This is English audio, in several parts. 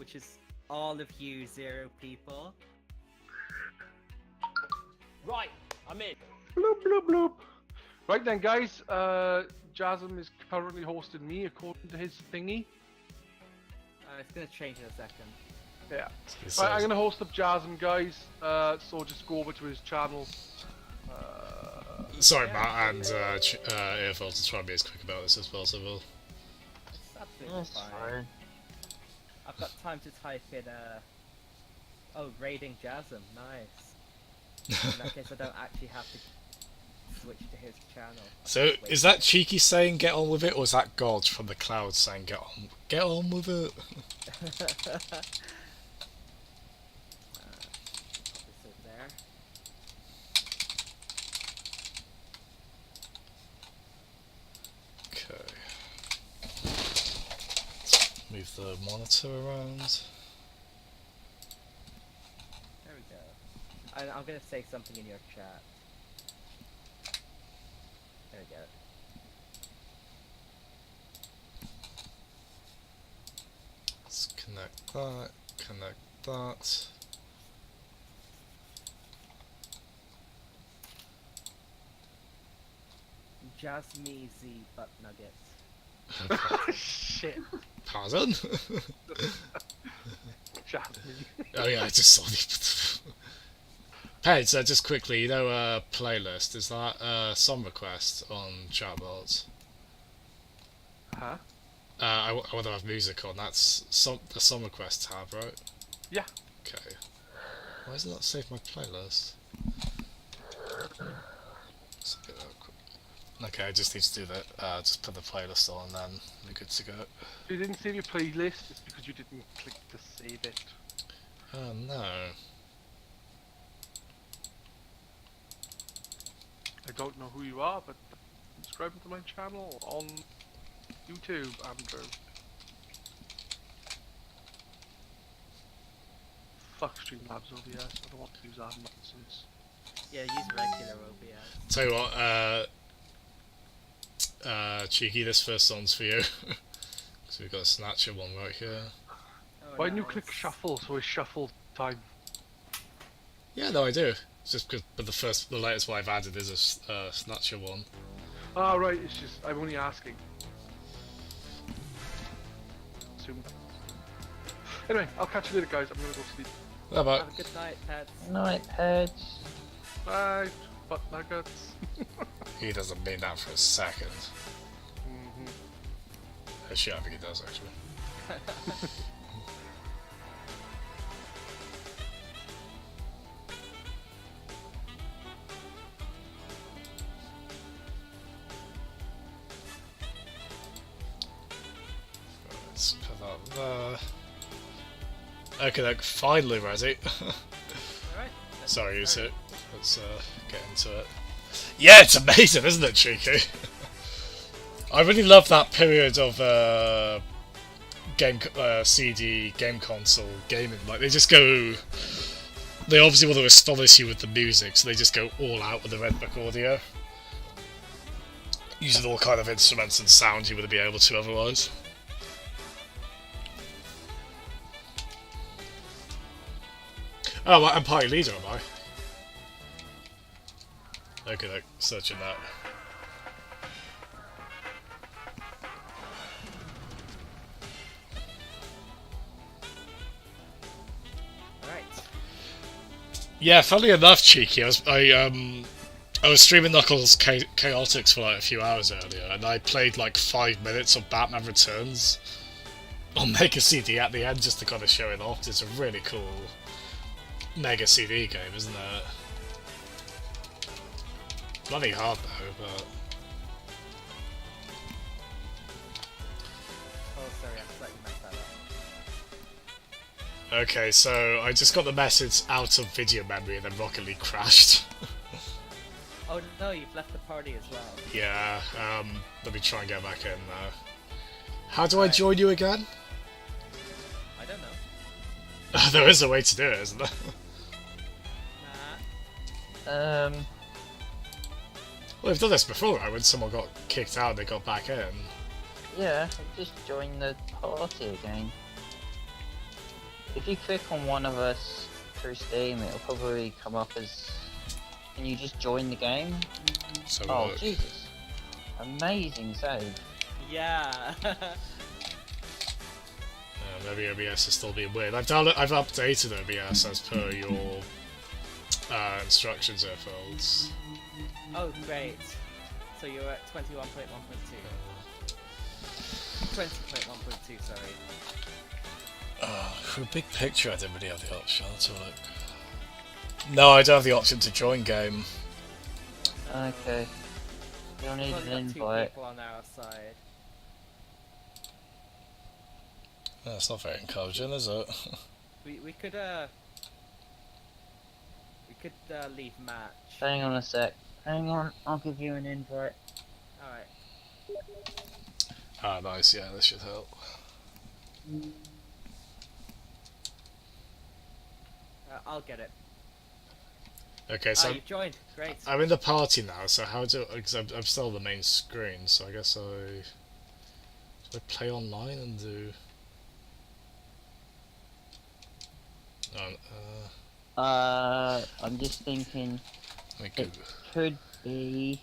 which is all of you 0 people. Right, I'm in. Bloop, bloop, bloop. Right then, guys. Jasm is currently hosting me according to his thingy. It's gonna change in a second. Yeah. It Right, I'm says- gonna host up Jasm, guys. So just go over to his channel. Sorry, Matt and Earful to try and be as quick about this as possible. It's absolutely That's fine. fine. I've got time to type in oh, raiding Jasm, nice. In that case I don't actually have to switch to his channel. So, Wait. is that Cheeky saying get on with it, or is that God from the clouds saying get on with it? Pop this over there. Okay. Move the monitor around. There we go. I'm gonna say something in your chat. There we go. Let's connect that, connect that. Jasmy Z butt nuggets. Shit. Pardon? Jasmine. Oh yeah, I just saw the... Peds, just quickly, you know, playlist, is that song request on Chatbots? Huh? I want to have music on, that's the song request tab, right? Yeah. Okay. Why does it not save my playlist? Let's get that quick. Okay, I just need to do that, just put the playlist on and then we're good to go. If you didn't save your playlist, it's because you didn't click to save it. Oh no. I don't know who you are, but subscribe to my channel on YouTube, Andrew. Fuck Streamlabs OBS, I don't want to use that nonsense. Yeah, use regular OBS. Tell you what, Cheeky, this first song's for you. So we've got a Snatcher one right here. Oh, Why didn't you nice. click shuffle so it's shuffle time? Yeah, no, I do. It's just because, but the latest one I've added is a Snatcher one. Ah, right, it's just, I'm only asking. Assume. Anyway, I'll catch you later, guys. I'm gonna go sleep. How about? Have a good night, pets. Night, Peds. Bye, butt nuggets. He doesn't mean that for a second. Mm-hmm. Shit, I think he does actually. Let's put that there. Okay, look, finally ready. Alright. Sorry, you two. Let's get into it. Yeah, it's amazing, isn't it, Cheeky? I really love that period of CD game console gaming. Like they just go. They obviously want to astonish you with the music, so they just go all out with the Red Book audio, using all kind of instruments and sounds you wouldn't be able to otherwise. Oh, I'm party leader, am I? Okay, like, searching that. Alright. Yeah, funnily enough, Cheeky, I was streaming Knuckles Chaotix for like a few hours earlier, and I played like 5 minutes of Batman Returns on Mega CD at the end just to kind of show it off. It's a really cool Mega CD game, isn't it? Bloody hard though, but... Oh, sorry, I slightly messed that up. Okay, so I just got the message out of video memory and then Rocket League crashed. Oh no, you've left the party as well. Yeah, let me try and get back in now. How do I join you again? I don't know. There is a way to do it, isn't there? Nah. Well, we've done this before, right? When someone got kicked out, they got back in. Yeah, just join the party again. If you click on one of us through Steam, it'll probably come up as. Can you just join the game? So Oh look. Jesus! Amazing save. Yeah. Maybe OBS is still being weird. I've updated OBS as per your instructions there, folks. Oh, great. So you're at 21.1.2. 20.1.2, sorry. For a big picture, I didn't really have the option. Let's have a look. No, I don't have the option to join game. Okay. You'll need We've an only got 2 invite. people on our side. That's not very encouraging, is it? We could leave match. Hang on a sec. Hang on, I'll give you an invite. Alright. Ah, nice. Yeah, this should help. I'll get it. Okay, so you've joined. Great. I'm in the party now. So how do? Because I'm still on the main screen. So I guess do I play online and do? I'm just thinking Let me it Google. could be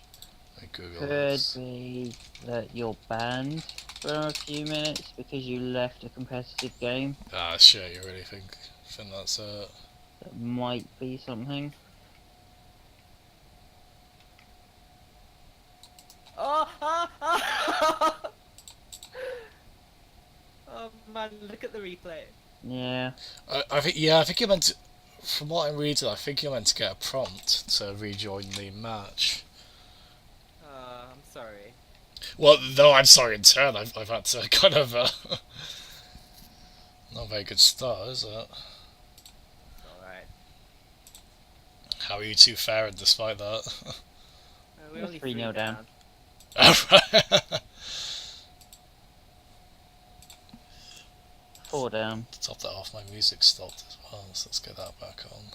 that you're banned for a few minutes because you left a competitive game. Ah, shit! You really think that's it? That might be something. Oh! Oh man, look at the replay. Yeah. I think I think you're meant to. From what I'm reading, I think you're meant to get a prompt to rejoin the match. I'm sorry. Well, no, I'm sorry in turn. I've had to kind of not a very good start, is it? Alright. How are you two faring despite that? We're We're only 3-0 down. Alright. 4 down. To top that off, my music stopped as well, so let's get that back on.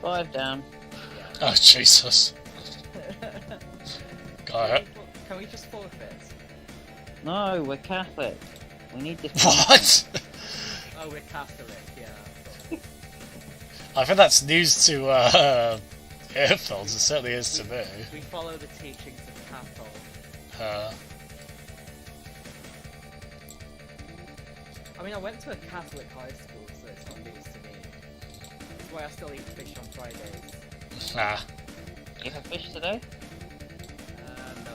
Five down. Okay. 5 down. Oh, Jesus. Got it. Can we just forfeit? No, we're Catholic. We need this. What? Oh, we're Catholic, yeah. I think that's news to earphones, it certainly is to me. We follow the teachings of Catholic. I mean, I went to a Catholic high school, so it's not news to me. That's why I still eat fish on Fridays. Ah. You have fish today? No.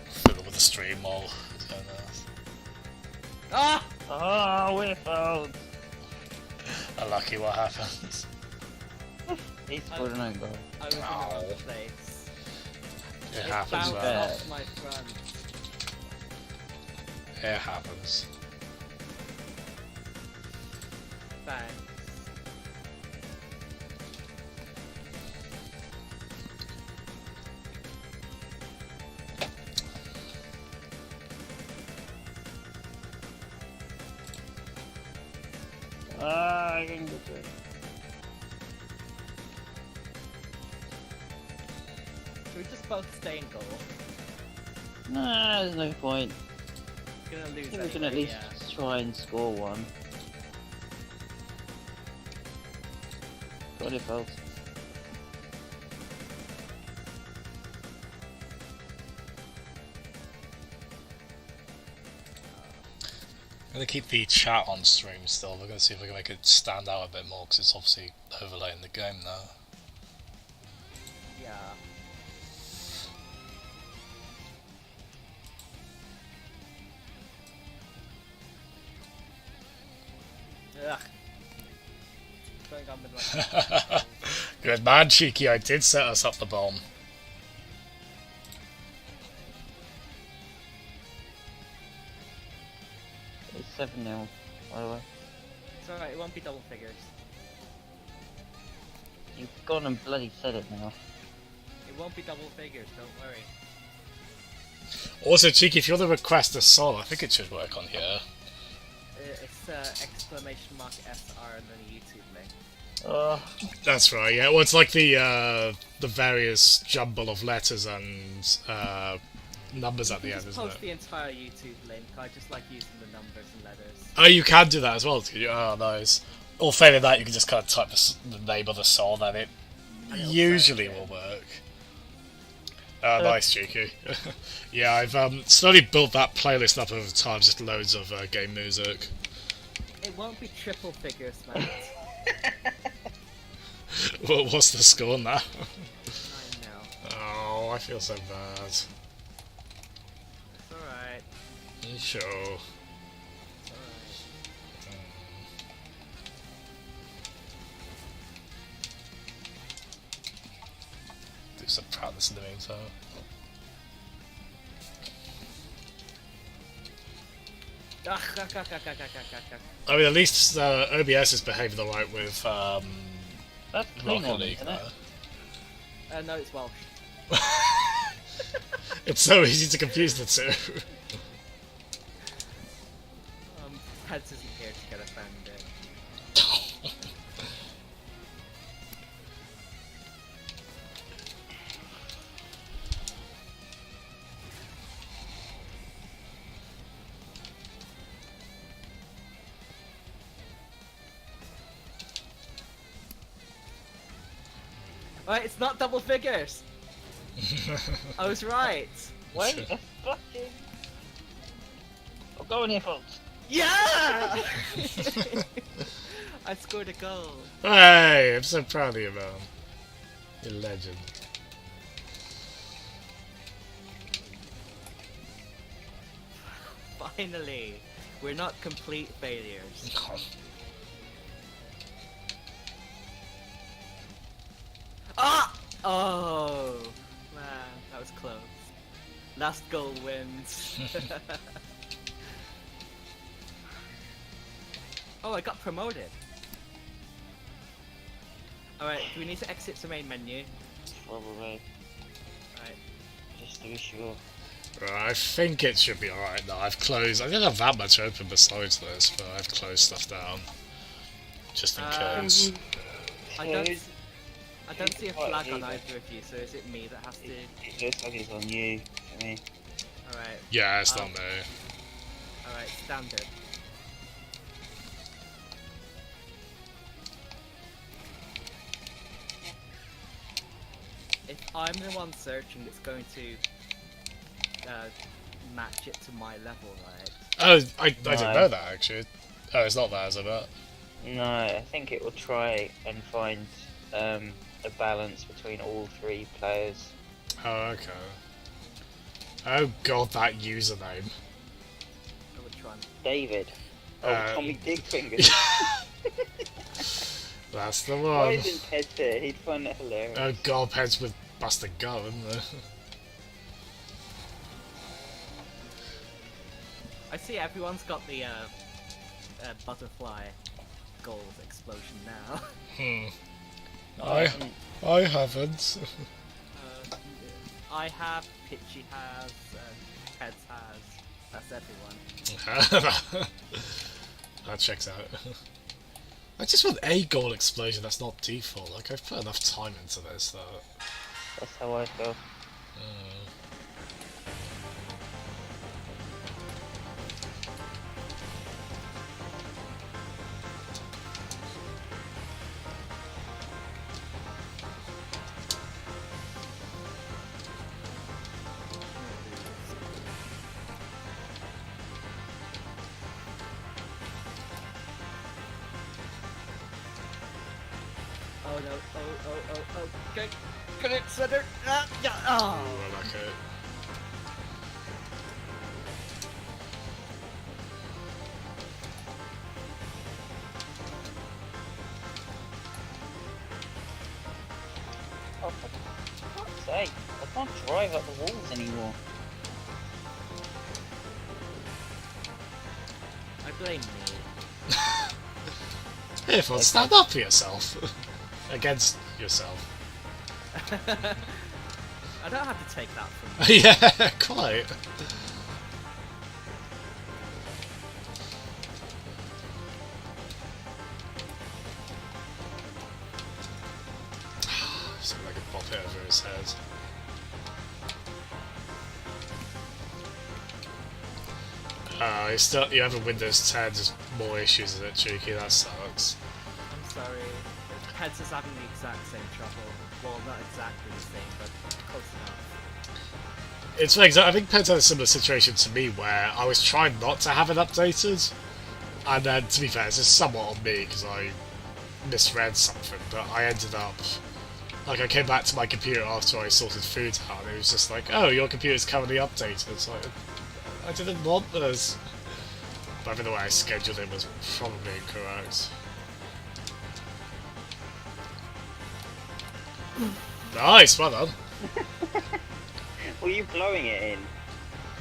Fiddle with the stream while doing this. Ah! Oh, we're fouled. Unlucky what happens. He's scored an own goal. I was in the Ow. wrong place. It It happens, bounced man. off my front. It happens. Thanks. I can get it. Should we just both stay in goal? Nah, there's no point. We're gonna lose I think we can anyway, at least yeah. try and score one. Got it, folks. I'm gonna keep the chat on stream still. We're gonna see if we can make it stand out a bit more because it's obviously overlaying the game now. Yeah. Ugh. Going on with my... Good man, Cheeky. I did set us up the bomb. It's 7-0, by the way. It's alright, it won't be double figures. You've gone and bloody said it now. It won't be double figures, don't worry. Also, Cheeky, if you want to request a song, I think it should work on here. It's exclamation mark SR and then a YouTube link. Oh, That's right, yeah. Well, it's like the various jumble of letters and numbers at the end, Just isn't post it? the entire YouTube link. I just like using the numbers and letters. Oh, you can do that as well, can you? Oh, nice. Or failing that, you can just kind of type the name of the song, and it And it'll usually say it. will work. Nice, Cheeky. Yeah, I've slowly built that playlist up over time, just loads of game music. It won't be triple figures, man. What's the score now? I know. Oh, I feel so bad. It's alright. You sure? It's alright. Do some practice in the meantime. I mean, at least OBS is behaving alright with that's Rocket Klingon, League. isn't it? No, it's Welsh. It's so easy to confuse the two. Peds isn't here to get offended. Alright, it's not double figures! I was right! Wait a fucking... Oh, go on here, folks. Yeah! I scored a goal. Hey, I'm so proud of you, man. You're a legend. Finally! We're not complete failures. Ah! Oh! Man, that was close. Last goal wins. Oh, I got promoted. Alright, do we need to exit the main menu? Probably. Alright. Just to be sure. Right, I think it should be alright now. I've closed. I don't have that much open besides this, but I've closed stuff down. Just in case. I don't see a flag on either of you, so is it me that has to... It looks like it's on you, to me. Alright, Yeah, it's not me. alright, standard. If I'm the one searching, it's going to match it to my level, right? Oh, I didn't No. know that actually. Oh, it's not that, is it? No, I think it will try and find a balance between all three players. Oh, okay. Oh god, that username. Which one? David. Oh, Tommy Digfinger. That's the Why one. isn't Ted here? He'd find it hilarious. Oh god, heads with Buster Gun, isn't there? I see everyone's got the butterfly gold explosion now. I haven't. I have, Pitchy has, Peds has. That's everyone. That checks out. I just want a goal explosion that's not default. Like, I've put enough time into this that... That's how I feel. Oh no, oh, get it, center, yeah, oh. Ooh, I like it. Oh, for fuck's sake. I can't drive up the walls anymore. I blame me. Hey, everyone, stand up for yourself. against yourself. I don't have to take that from you. Yeah, quite. So I could pop it over his head. You have a Windows 10, there's more issues with it, Cheeky, that sucks. I'm sorry. Heads is having the exact same trouble. Well, not exactly the same, but close enough. It's like, I think Peds had a similar situation to me where I was trying not to have it updated, and then, to be fair, it's just somewhat on me because I misread something, but I ended up, like, I came back to my computer after I sorted food out, and it was just like, oh, your computer's currently updated. It's like, I didn't want this. But I think the way I scheduled it was probably incorrect. Nice, well done. Were you blowing it in?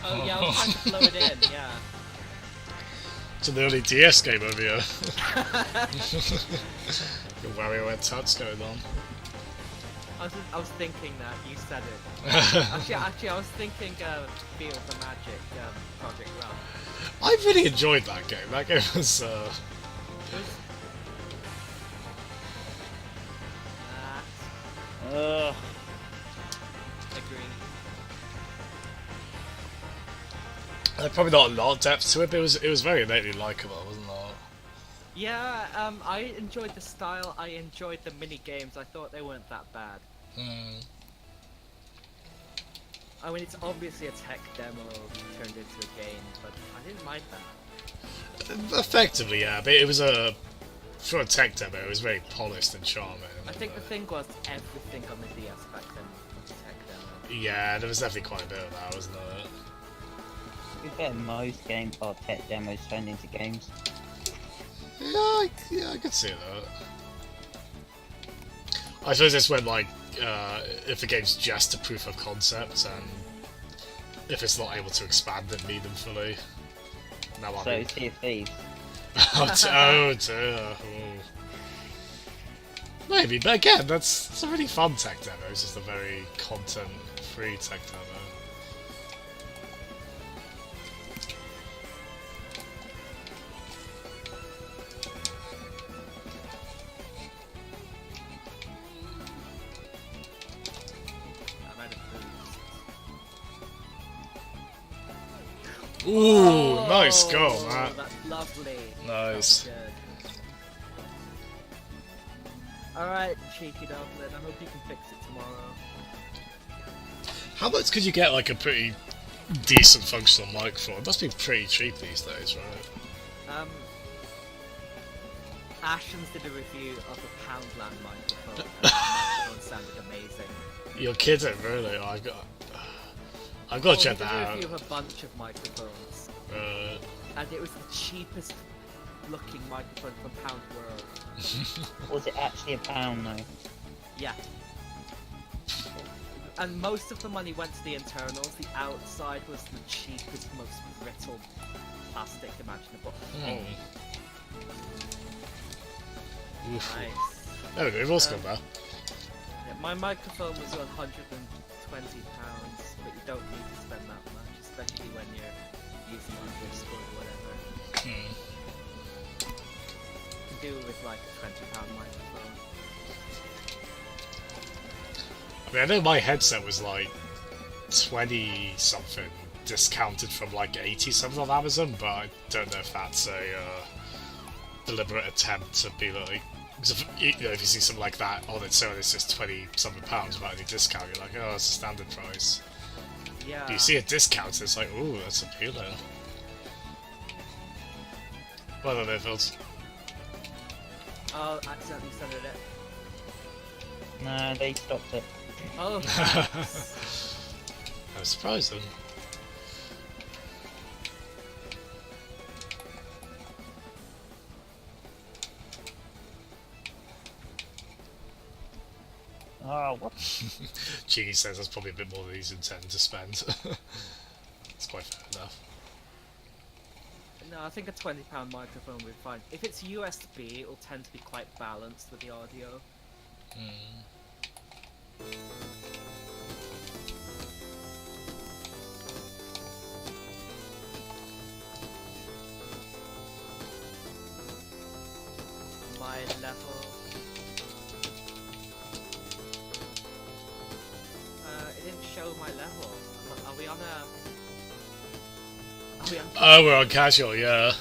Oh yeah, I was trying to blow it in, yeah. It's an early DS game over here. The WarioWare touch going on. I was thinking that, you said it. Actually, I was thinking Field the Magic, Project Run. I really enjoyed that game. That game was, It was... Ugh. Agree. probably not a lot of depth to it, but it was very innately likable, wasn't it? Yeah, I enjoyed the style, I enjoyed the mini games, I thought they weren't that bad. I mean, it's obviously a tech demo turned into a game, but I didn't mind that. Effectively, yeah, but it was for a tech demo, it was very polished and charming. I think the thing was, everything on the DS back then was a tech demo. Yeah, there was definitely quite a bit of that, wasn't there? To be fair, most games are tech demos turned into games. Yeah, I could see that. I suppose it's when, like, if the game's just a proof of concept, and if it's not able to expand it meaningfully. Now So it's Sea of Thieves. oh dear. Oh. Maybe, but again, it's a really fun tech demo. It's just a very content-free tech demo. Ooh, nice goal, Matt. That's lovely. Nice. That's good. Alright, cheeky Dublin, I hope you can fix it tomorrow. How much could you get like a pretty decent functional microphone? It must be pretty cheap these days, right? Ashens did a review of a Poundland microphone, and the microphone sounded amazing. You're kidding, really? I've got to check He that did a out. review of a bunch of microphones, and it was the cheapest looking microphone from Pound World. Was it actually a pound though? Yeah. And most of the money went to the internals, the outside was the cheapest, most brittle plastic imaginable. Oof. Nice. There we go, we've also got that. Yeah, my microphone was £120, but you don't need to spend that much, especially when you're using it on Discord or whatever. You can do it with like a £20 microphone. I mean, I know my headset was like 20 something discounted from like 80 something on Amazon, but I don't know if that's a deliberate attempt to be like, because if you see something like that on its own, it's just 20 something pounds without any discount, you're like, oh, it's a standard price. Yeah. But you see a discount, it's like, ooh, that's appealing. Well done there, Phils. Oh, accidentally centered it. No, they stopped it. Oh, thanks. I was surprised then. Oh, what? Cheeky says that's probably a bit more than he's intended to spend. It's quite fair enough. No, I think a £20 microphone would be fine. If it's USB, it'll tend to be quite balanced with the audio. My level. It didn't show my level. Are we on a? Are we on? Oh, we're on casual, yeah. Alright,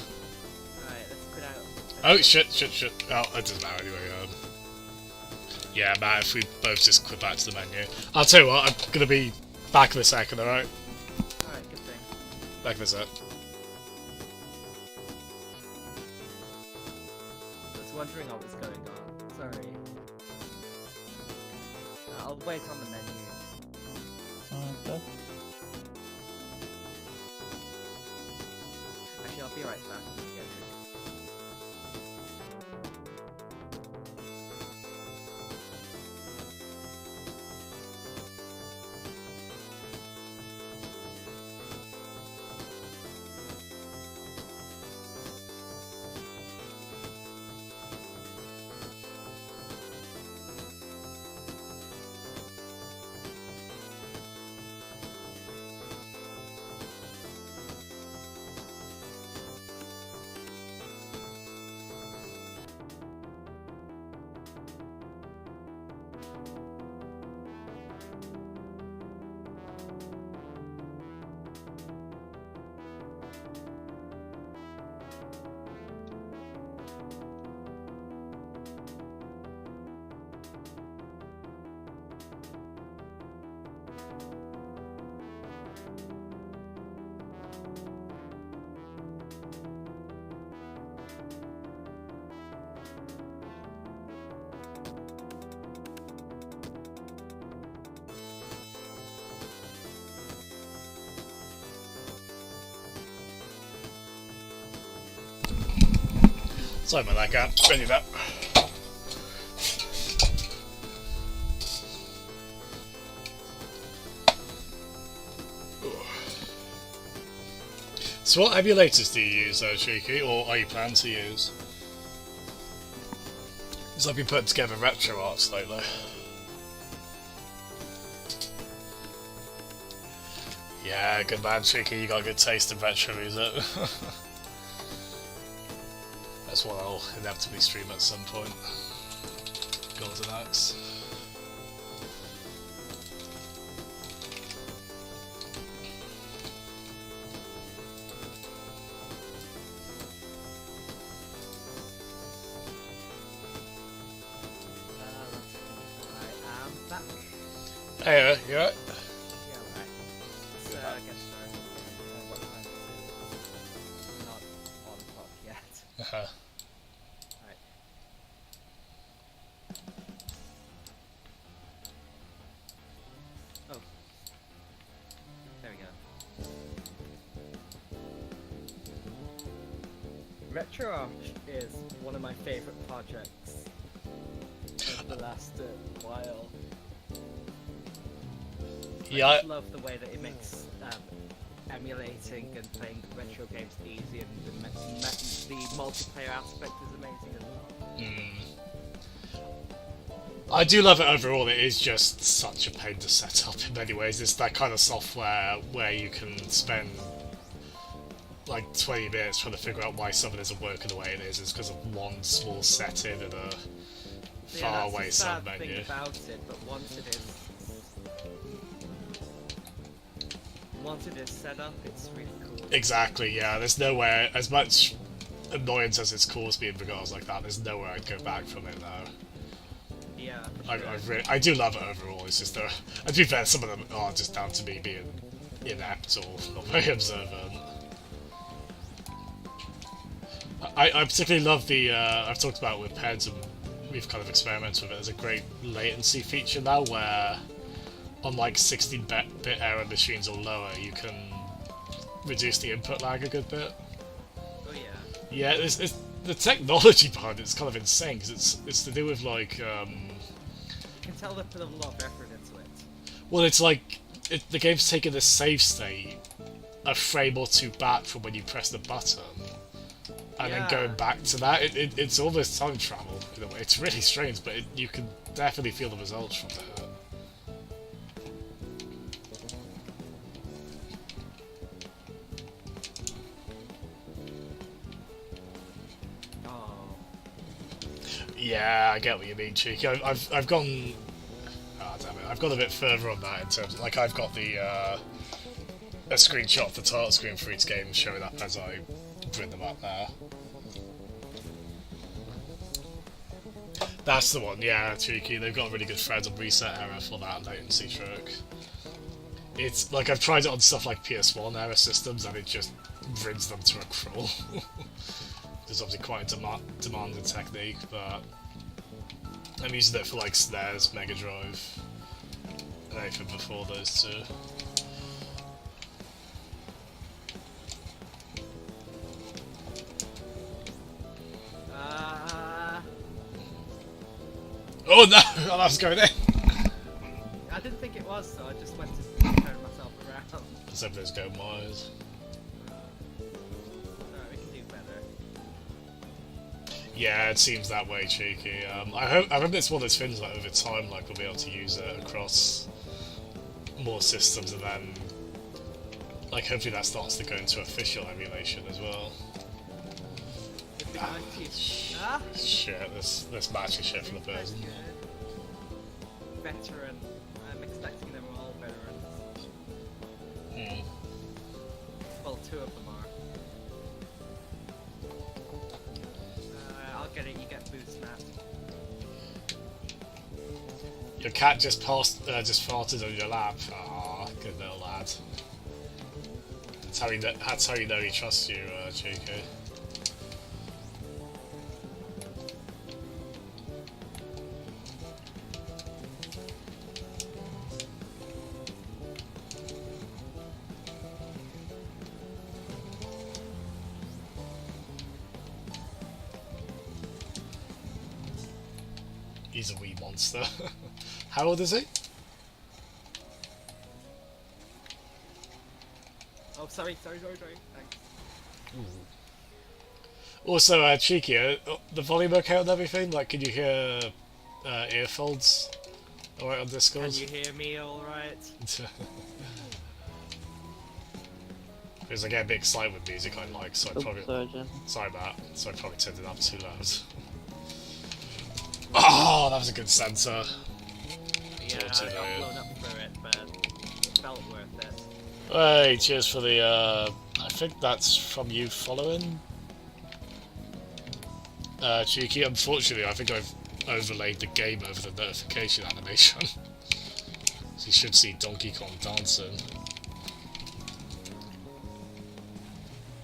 let's quit out. Oh, shit. Oh, it doesn't matter anyway. Yeah, Matt, if we both just quit back to the menu. I'll tell you what, I'm gonna be back in a second, alright? Alright, good thing. Back in a sec. I was wondering what was going on. Sorry. I'll wait on the menu. Okay. Actually, I'll be right back. When we get through. Sorry about that, Gap. Ready that. So what emulators do you use though, Cheeky, or are you planning to use? Because I've been putting together RetroArch lately. Yeah, good man, Cheeky, you got a good taste in retro music. That's what I'll inevitably stream at some point. Golden Axe. I am back. Hey, you alright? Yeah, right. Let's get started. What time is it? Not on clock yet. Uh-huh. Right. Oh. There we go. RetroArch is one of my favorite projects of the last while. Yeah, I just love the way that it makes emulating and playing retro games easy, and the multiplayer aspect is amazing as well. I do love it overall. It is just such a pain to set up in many ways. It's that kind of software where you can spend like 20 minutes trying to figure out why something isn't working the way it is. It's because of one small setting in a far away that's the sad sub-menu. thing about it, but once it is set up, it's really cool. Exactly, yeah. There's nowhere, as much annoyance as it's caused me in regards like that, there's nowhere I'd go back from it now. Yeah. I do love it overall. It's just, and to be fair, some of them are just down to me being inept or not very observant. I particularly love the, I've talked about it with Peds and we've kind of experimented with it. There's a great latency feature now where on like 16-bit error machines or lower you can reduce the input lag a good bit. Oh yeah. Yeah, it's the technology behind it's kind of insane because it's to do with like You can tell they put a lot of effort into it. well, it's like the game's taking the save state a frame or two back from when you press the button, and then Yeah. going back to that. It's almost time travel in a way. It's really strange, but you can definitely feel the results from that. Oh. Yeah, I get what you mean, Cheeky. I've gone. Oh, damn it. I've gone a bit further on that in terms of, like, I've got the a screenshot of the title screen for each game showing up as I bring them up now. That's the one, yeah, Cheeky. They've got a really good thread on reset error for that latency trick. It's like I've tried it on stuff like PS1 era systems and it just brings them to a crawl. It's obviously quite a demanding technique, but I'm using it for like SNES, Mega Drive, and anything before those two. Oh no! Oh, that was going in! I didn't think it was, so I just went to turn myself around. Because everything's going wide. Alright, we can do better. Yeah, it seems that way, Cheeky. I hope it's one of those things that over time, like, we'll be able to use it across more systems, and then, like, hopefully that starts to go into official emulation as well. It'd be nice to... Ah! Shit, this match is shit for the person. Veteran. I'm expecting them all veterans. Hmm. Well, two of them are. I'll get it, you get boost now. Your cat just farted on your lap. Ah, good little lad. That's how you know he trusts you, Cheeky. He's a wee monster. How old is he? Oh, sorry. Thanks. Also, Cheeky, the volume okay on everything? Like, can you hear earfolds alright on Discord? Can you hear me alright? Because I get a bit excited with music I like, so I probably... Sorry, Jen. Sorry, Matt. So I probably turned it up too loud. Oh, that was a good center. Yeah, Torture I got there. blown up for it, but it felt worth it. Hey, cheers for the, I think that's from you following? Cheeky, unfortunately, I think I've overlaid the game over the notification animation. So you should see Donkey Kong dancing.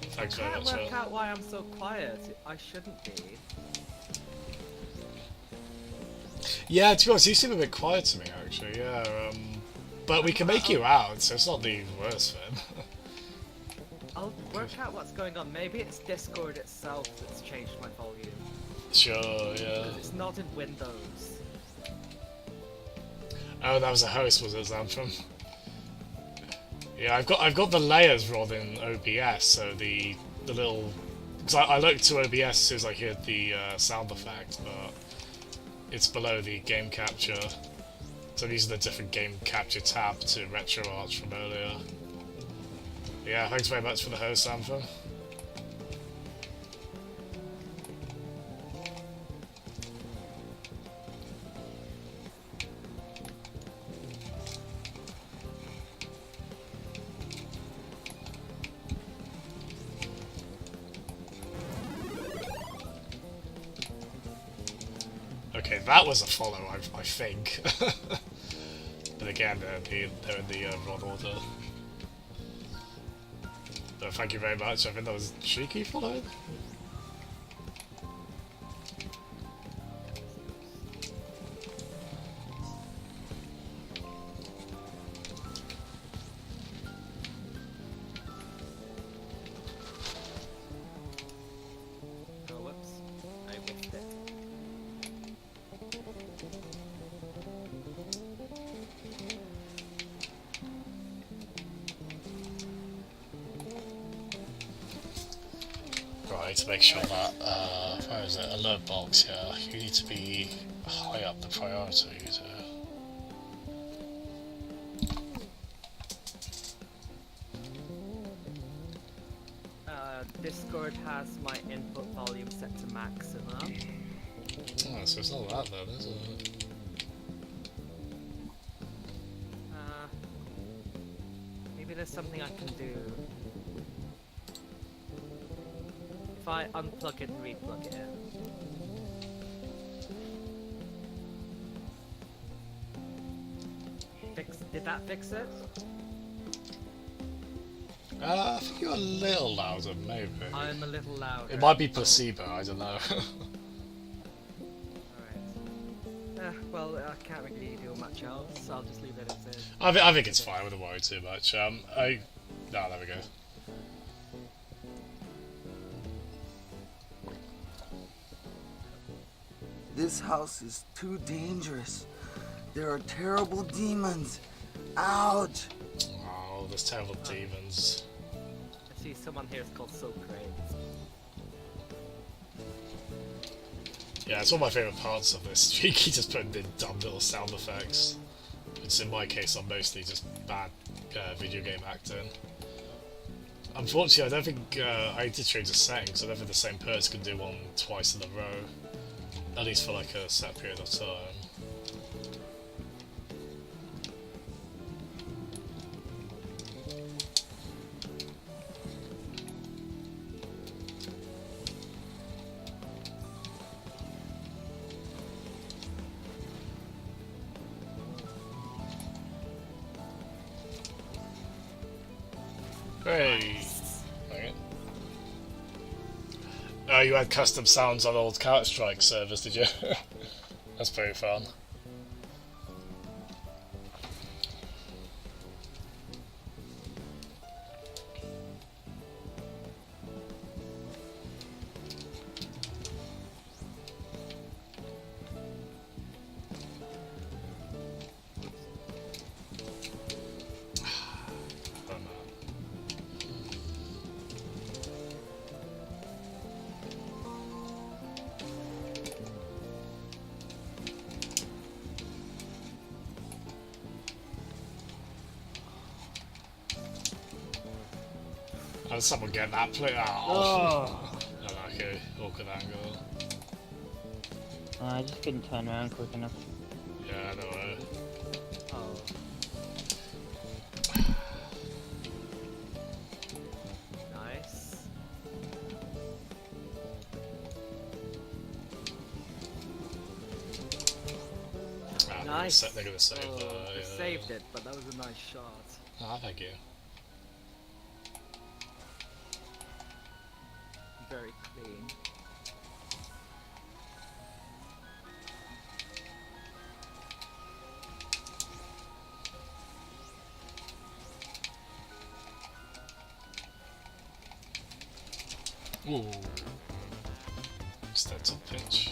Thanks I very can't much, work Will. out why I'm so quiet. I shouldn't be. Yeah, to be honest, you seem a bit quiet to me, actually, yeah, but we can make you out, so it's not the worst thing. I'll work out what's going on. Maybe it's Discord itself that's changed my volume. Sure, yeah. Because it's not in Windows. Oh, that was a host, was it, Xantrum? Yeah, I've got the layers rod in OBS, so the little... Because I look to OBS as soon as I hear the sound effect, but it's below the game capture. So I'm using the different game capture tab to RetroArch from earlier. Yeah, thanks very much for the host, Xantrum. Okay, that was a follow, I think. But again, they're in the wrong order. So thank you very much. I think that was Cheeky following. Oh, whoops. I whiffed it. Right, I need to make sure that, where is it? Alert box, yeah. You need to be high up the priority to... Discord has my input volume set to maximum. Oh, so it's not that then, is it? Maybe there's something I can do. If I unplug it and replug it in. Did that fix it? I think you're a little louder, maybe. I'm a little louder. It might be placebo, I don't know. Alright. Well, I can't really do much else, so I'll just leave it as is. I think it's fine, I wouldn't worry too much. No, there we go. This house is too dangerous. There are terrible demons. Ouch! Oh, there's terrible demons. I see someone here is called Socrates. Yeah, it's one of my favourite parts of this. Cheeky just putting in dumb little sound effects. Which in my case are mostly just bad video game acting. Unfortunately, I don't think I need to change the settings. I don't think the same person can do one twice in a row. At least for like a set period of time. Hey! Okay. Oh, you had custom sounds on old Counter-Strike servers, did you? That's pretty fun. How's someone get that play? Oh. Okay, awkward angle. I just couldn't turn around quick enough. Yeah, no way. Oh. Nice. Ah, Nice. They're gonna save Oh, that. they Yeah. saved it, but that was a nice shot. Ah, thank you. Very clean. Ooh. That's a pinch.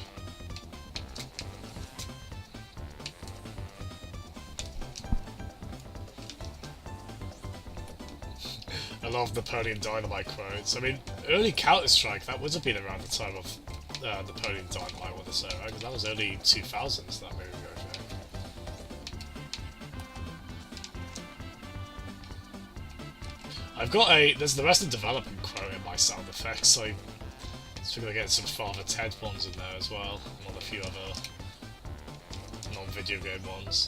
I love Napoleon Dynamite quotes. I mean, early Counter-Strike, that would have been around the time of Napoleon Dynamite, I want to say, right? Because that was early 2000s, that movie, I think. I've got there's the Arrested Development quote in my sound effects, so I was going to get some Father Ted ones in there as well, and a few other non-video game ones.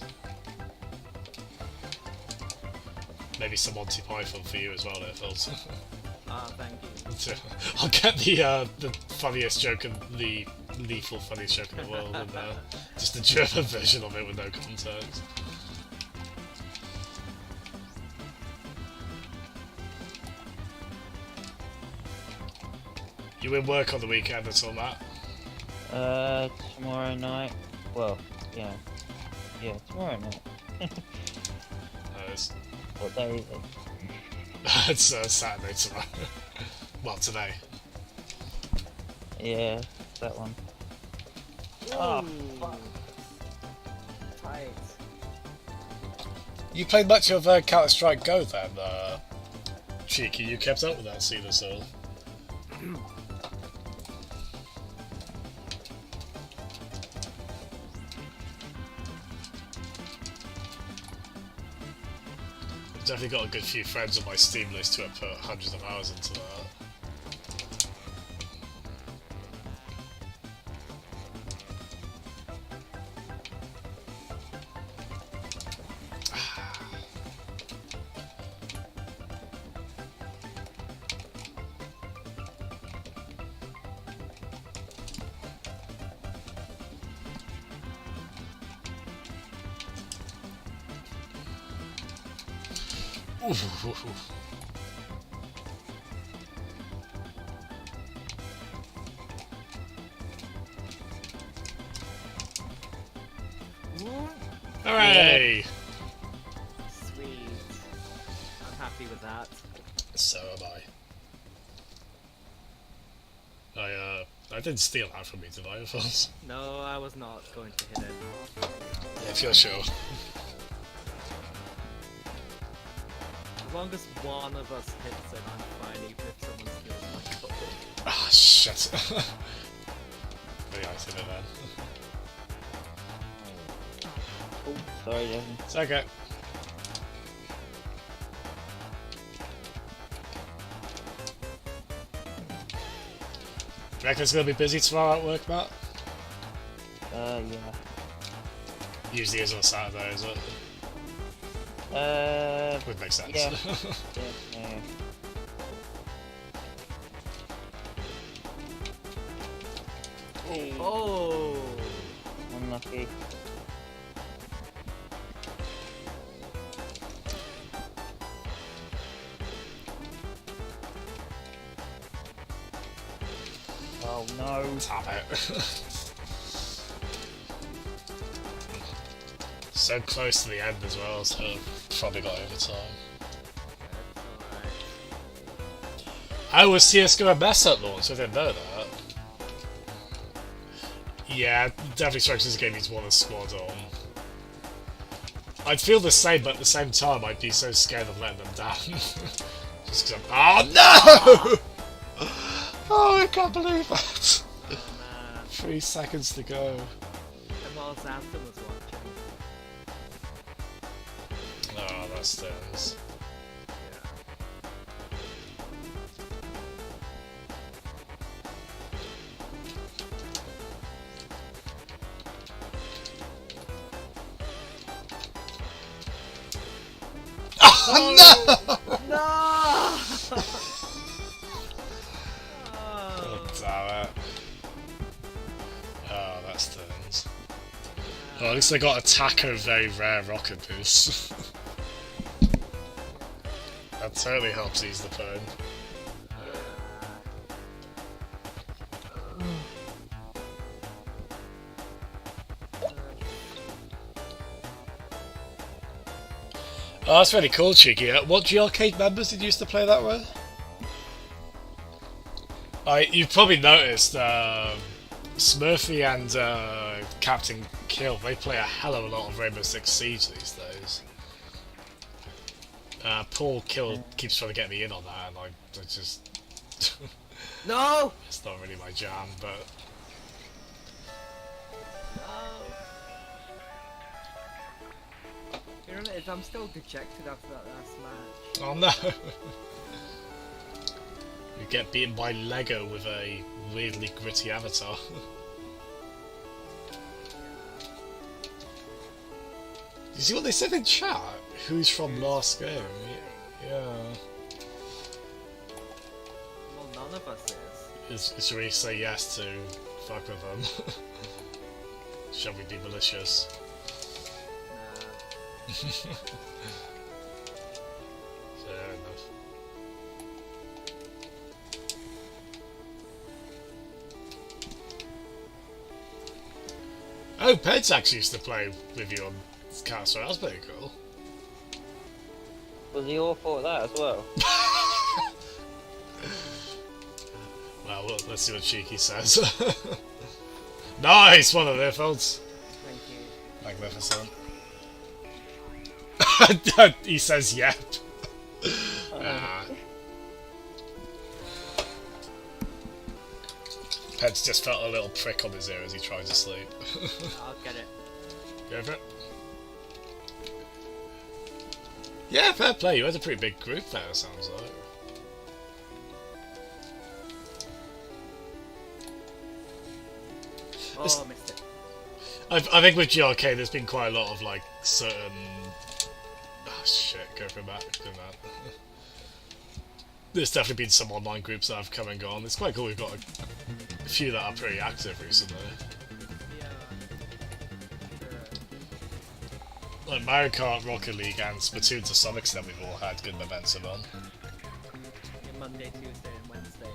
Maybe some Monty Python for you as well, there, Phil. Ah, thank you. I'll get the funniest joke and the lethal funniest joke in the world, and just the German version of it with no context. You in work on the weekend at all, Matt? Tomorrow night. Well, yeah. Yeah, tomorrow night. What day is it? It's Saturday tomorrow. Well, today. Yeah, that one. Oh, fuck. Tight. You played much of Counter-Strike Go then, Cheeky? You kept up with that scene or so? definitely got a good few friends on my Steam list who have put hundreds of hours into that. Hooray! Sweet. I'm happy with that. So am I. I didn't steal that from me, did I, Alphonse? No, I was not going to hit it. Yeah, if you're sure. As long as one of us hits it, I'm fine, even if someone steals my goal. Ah, shit. Maybe I hit it then. Oh, sorry, Devin. It's okay. Reckon it's gonna be busy tomorrow at work, Matt? Yeah. Usually is on a Saturday, is it? Would make sense. Yeah. Yeah. Oh! Unlucky. Oh no. Damn it. So close to the end as well, so probably got overtime. Oh, was CSGO a mess at launch? I didn't know that. Yeah, definitely strikes as a game needs one a squad on. I'd feel the same, but at the same time, I'd be so scared of letting them down. Just because I'm. Oh no! Oh, I can't believe that! 3 seconds to go. And while Xanthan was watching. Oh, that stings. Oh no! No! Oh, damn it. Oh, that stings. Oh, at least I got a taco very rare rocket boost. That totally helps ease the pain. Oh, that's really cool, Cheeky. What G-Arcade members did you used to play that with? You've probably noticed Smurfy and Captain Kill, they play a hell of a lot of Rainbow Six Siege these days. Paul Kill keeps trying to get me in on that, and I just... No! It's not really my jam, but... You know what it is? I'm still dejected after that last match. Oh no! You get beaten by Lego with a weirdly gritty avatar. You see what they said in chat? Who's from last game? Yeah. Well, none of us is. Should we say yes to fuck with them? Shall we be malicious? Fair enough. Oh, Peds actually used to play with you on Castle. That was pretty cool. Was he awful at that as well? Well, let's see what Cheeky says. Nice! One of their faults. Thank you. Magnificent. He says yep. Peds just felt a little prick on his ear as he tried to sleep. I'll get it. Go for it. Yeah, fair play. You had a pretty big group there, sounds like. Oh, missed it. I think with GRK, there's been quite a lot of like certain. Oh shit! Go for that. Go for that. There's definitely been some online groups that have come and gone. It's quite cool. We've got a few that are pretty active recently. Yeah. Sure. Like Mario Kart, Rocket League, and Splatoon to some extent, we've all had good momentum on. Yeah, Monday, Tuesday, and Wednesday.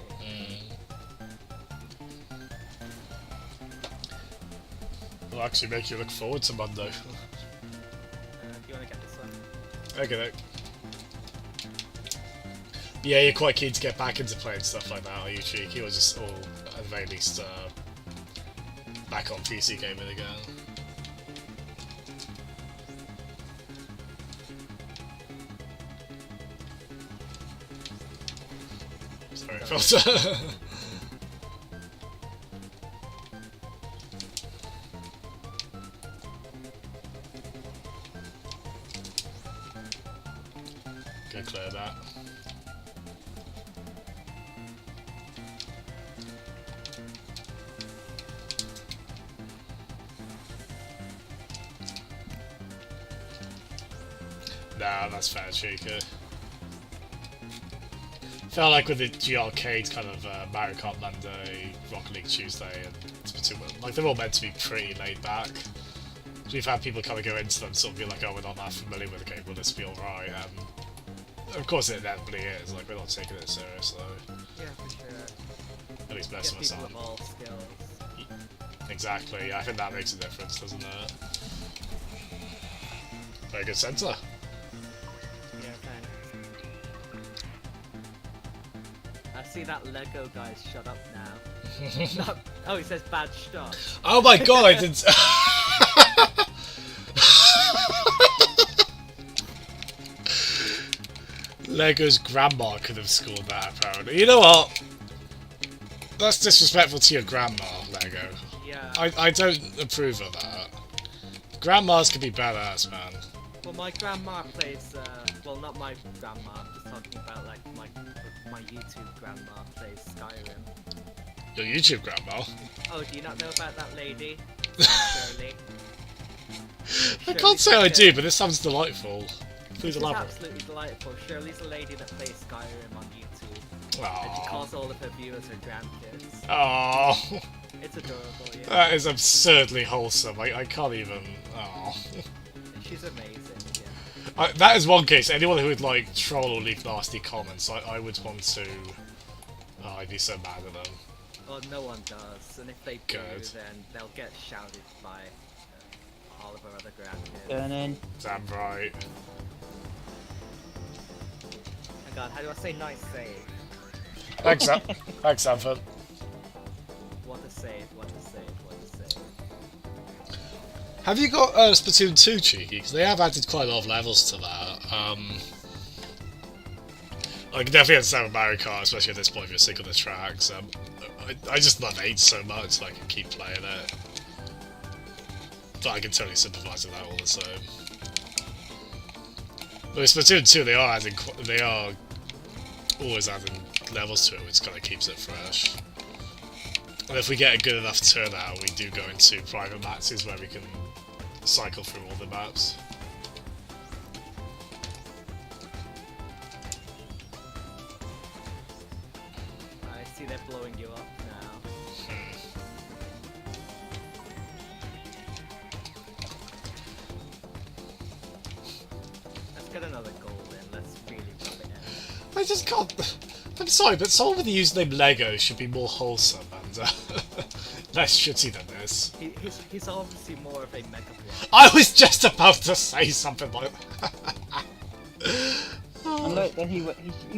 Will actually make you look forward to Monday. Do you want to get this one? Okay. Yeah, you're quite keen to get back into playing stuff like that, are you, Cheeky? Or just, or at the very least, back on PC gaming again? Sorry, Filter. Go clear that. Nah, that's fair, Chica. Felt like with the GRK kind of Mario Kart Monday, Rocket League Tuesday, and Splatoon, like they're all meant to be pretty laid back. We've had people kind of go into them, sort of be like, "Oh, we're not that familiar with the game. Will this be alright?" And of course, it inevitably is. Like we're not taking it seriously. Yeah, for sure. At least most of us Get people aren't. of all skills. Exactly. I think that makes a difference, doesn't it? Very good sensor. Yeah, thanks. I see that Lego guy's shut up now. No. Oh, he says bad start. Oh my god, I didn't. Lego's grandma could have scored that, apparently. You know what? That's disrespectful to your grandma, Lego. Yeah. I don't approve of that. Grandmas can be badass, man. Well, my grandma plays. Well, not my grandma. I'm just talking about like my YouTube grandma plays Skyrim. Your YouTube grandma? Oh, do you not know about that lady? Shirley. I can't say I do, but this sounds delightful. Please It's elaborate. absolutely delightful. Shirley's a lady that plays Skyrim on YouTube. And she Aww. calls all of her viewers her grandkids. Aww. It's adorable, yeah. That is absurdly wholesome. I can't even. Aww. She's amazing, yeah. That is one case. Anyone who would like troll or leave nasty comments, I would want to. Oh, I'd be so mad at them. Well, no one does, and if they do, Good. then they'll get shouted by all of her other grandkids. Turn in. Damn right. Oh god, how do I say nice save? Thanks, thanks, Sanford. What a save, what a save, what a save. Have you got Splatoon 2, Cheeky? Because they have added quite a lot of levels to that. I can definitely understand with Mario Kart, especially at this point if you're sick of the tracks. I just love 8 so much that I can keep playing it. But I can totally sympathise with that all the same. But with Splatoon 2, they are always adding levels to it, which kind of keeps it fresh. And if we get a good enough turnout, we do go into private matches where we can cycle through all the maps. I see they're blowing you up now. Let's get another goal in, let's really rub it in. I just can't. I'm sorry, but someone with the username Lego should be more wholesome and less shitty than this. He's obviously more of a mega block. I was just about to say something like that. And look, then he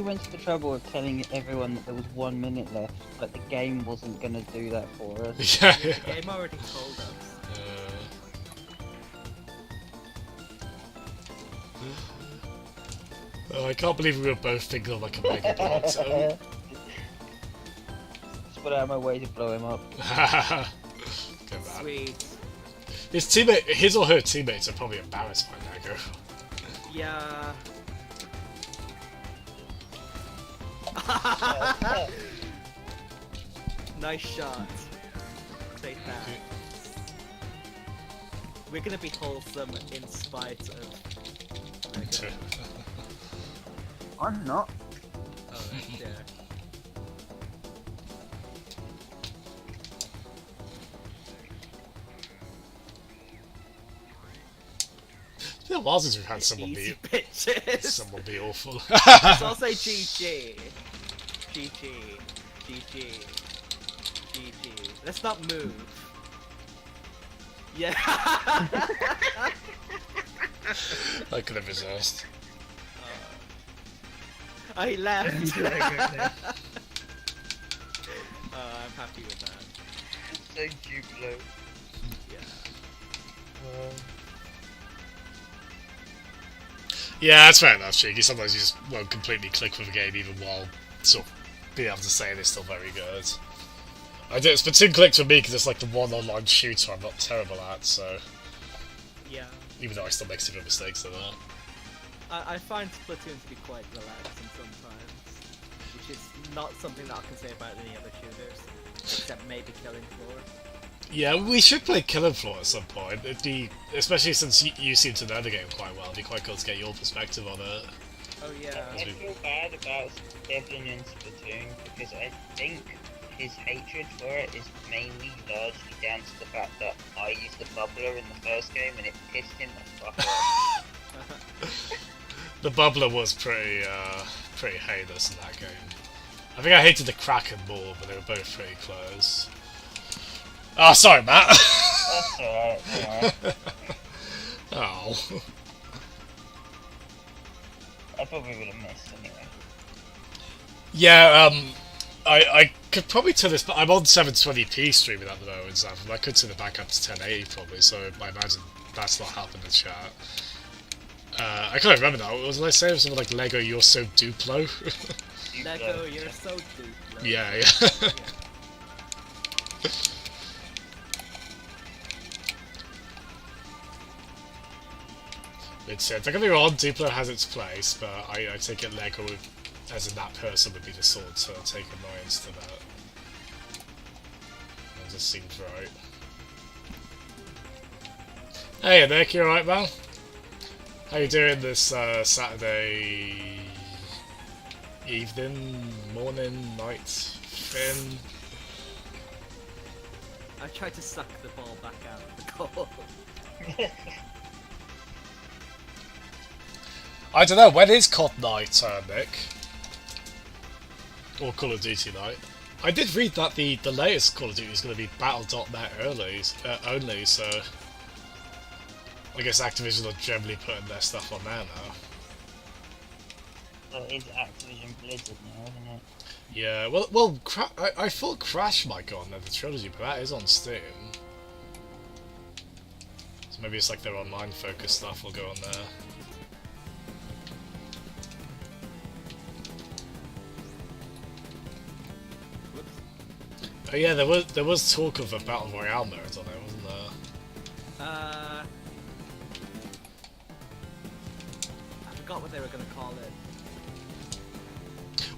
went to the trouble of telling everyone that there was 1 minute left, but the game wasn't gonna do that for us. Yeah. The game already told us. Oh, I can't believe we were both thinking of like a mega block. So. Just put out of my way to blow him up. Good man. Sweet. His or her teammates are probably embarrassed by Lego. Yeah. Nice shot. Take that. We're gonna be wholesome in spite of. I'm not. Oh, yeah. It's been a while since we've had someone Easy be pitches. awful. So I'll say GG. GG. GG. GG. Let's not move. Yeah. I could have resisted. I left. I'm happy with that. So Duplo. Yeah. Yeah, that's fair enough, Cheeky. Sometimes you just won't completely click with a game even while sort of being able to say they're still very good. I do, Splatoon clicks for me because it's like the one online shooter I'm not terrible at, so... Yeah. Even though I still make stupid mistakes in that. I find Splatoon to be quite relaxing sometimes, which is not something that I can say about any other shooters, except maybe Killing Floor. Yeah, we should play Killing Floor at some point. It'd be, especially since you seem to know the game quite well, it'd be quite cool to get your perspective on it. Oh yeah. I feel bad about Devlin in Splatoon because I think his hatred for it is mainly largely down to the fact that I used the bubbler in the first game and it pissed him the fuck off. The bubbler was pretty heinous in that game. I think I hated the Kraken more, but they were both pretty close. Oh, sorry, Matt. That's alright. Oh. I probably would have missed anyway. Yeah, I could probably turn this, but I'm on 720p streaming at the moment, so I could turn it back up to 1080 probably, so I imagine that's not happened in chat. I can't remember now, what was I saying? Something like Lego, you're so Duplo? Lego, you're so Duplo. Yeah. It's don't get me wrong, Duplo has its place, but I take it Lego would, as in that person would be the sort to take annoyance to that. That just seems right. Hey Nick, you alright, man? How you doing this Saturday evening, morning, night, Finn? I tried to suck the ball back out of the goal. I don't know, when is COD night, Nick? Or Call of Duty night? I did read that the latest Call of Duty is going to be Battle.net only, so... I guess Activision are generally putting their stuff on there now. Well, it is Activision Blizzard now, isn't it? Yeah, well, I thought Crash might go on there, the trilogy, but that is on Steam. So maybe it's like their online focused stuff will go on there. Oh yeah, there was talk of a Battle Royale mode on there, wasn't there? I forgot what they were gonna call it.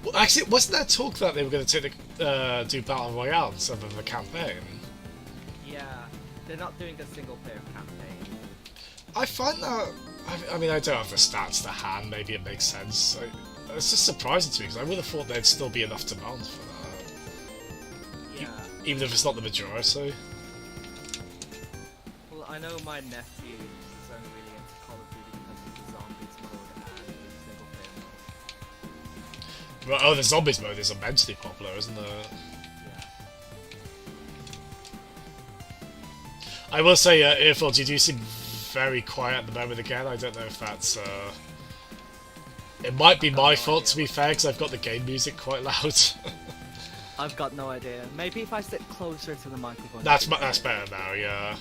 Well, actually, wasn't there talk that they were going to take do Battle Royale instead of a campaign? Yeah, they're not doing a single player campaign. I find that... I mean, I don't have the stats to hand, maybe it makes sense. It's just surprising to me, because I would have thought there'd still be enough demand for that. Yeah. Even if it's not the majority. Well, I know my nephew is only really into Call of Duty because of the zombies mode and the single player mode. Well, oh, the Zombies mode is immensely popular, isn't it? Yeah. I will say, Earford, you do seem very quiet at the moment again. I don't know if that's... It might be my fault, to be fair, because I've got the game music quite loud. I've got no idea. Maybe if I sit closer to the microphone. That's better now, yeah.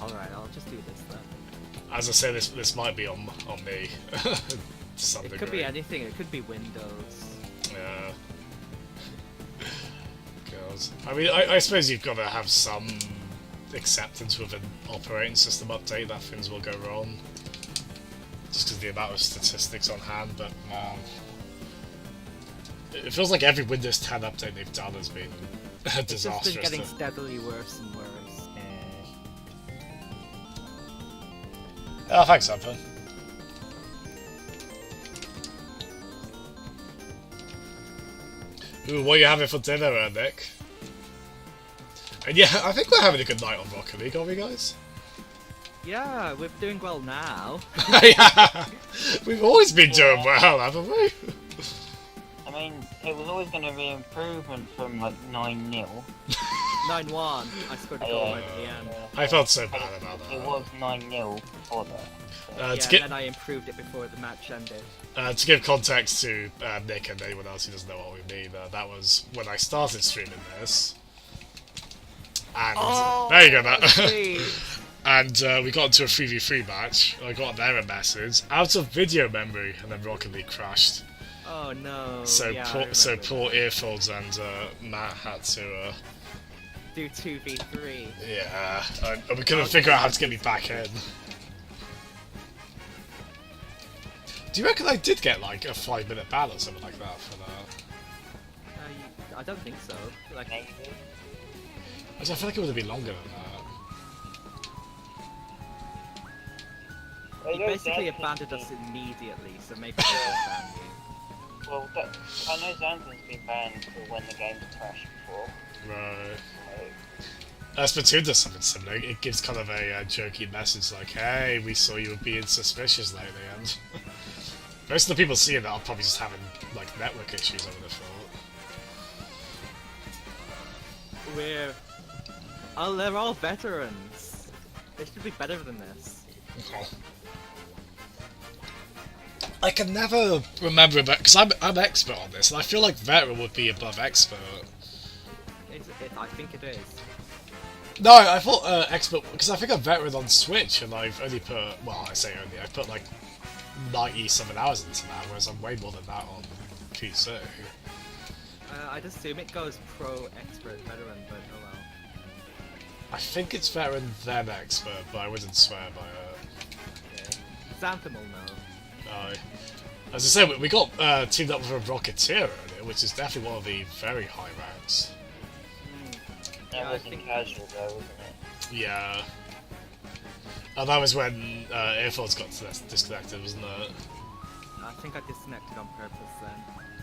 Alright, I'll just do this then. As I say, this might be on me. To some It degree. could be anything, it could be Windows. Yeah. God. I mean, I suppose you've got to have some acceptance with an operating system update that things will go wrong. Just because of the amount of statistics on hand, but It feels like every Windows 10 update they've done has been It's just disastrous. been getting steadily worse and worse. Oh, thanks, Anton. Ooh, what are you having for dinner, Nick? And yeah, I think we're having a good night on Rocket League, aren't we, guys? Yeah, we're doing well now. Yeah, we've always been doing well, haven't we? I mean, it was always going to be improvement from like 9-0. 9-1. I scored a goal right at the end. I felt so bad about It that. was 9-0 before that. Uh, Yeah, to, and then I improved it before the match ended. to give context to Nick and anyone else who doesn't know what we mean, that was when I started streaming this. And there you go, Matt. Sweet. And we got into a 3v3 match. I got an error message out of video memory, and then Rocket League crashed. Oh no. So yeah, I poor remember earphones and Matt had to. that. Do 2v3. Yeah, and we couldn't figure out how to get me back in. Do you reckon I did get like a 5-minute ban or something like that for that? I don't think so. Like, Maybe. Actually, I feel like it would have been longer than that. Well, he those basically Xanthans abandoned us been- immediately, so maybe they will ban you. Well, I know Xanthans been banned for when the game's crashed before. Right. So, Splatoon does something similar. It gives kind of a jokey message like, "Hey, we saw you were being suspicious lately," and most of the people seeing that are probably just having like network issues. I would have thought. We're... Oh, they're all veterans. They should be better than this. I can never remember about because I'm expert on this, and I feel like veteran would be above expert. I think it is. No, I thought expert because I think I'm veteran on Switch, and I've only put I say only I've put like 90-something hours into that, whereas I'm way more than that on PC. I'd assume it goes pro, expert, veteran, but oh well. I think it's veteran then expert, but I wouldn't swear by it. Yeah. Xanthem will know. No. As I said, we got teamed up with a Rocketeer earlier, which is definitely one of the very high ranks. that Yeah, I wasn't think- casual though, wasn't it? Yeah. And that was when earphones got disconnected, wasn't it? I think I disconnected on purpose then.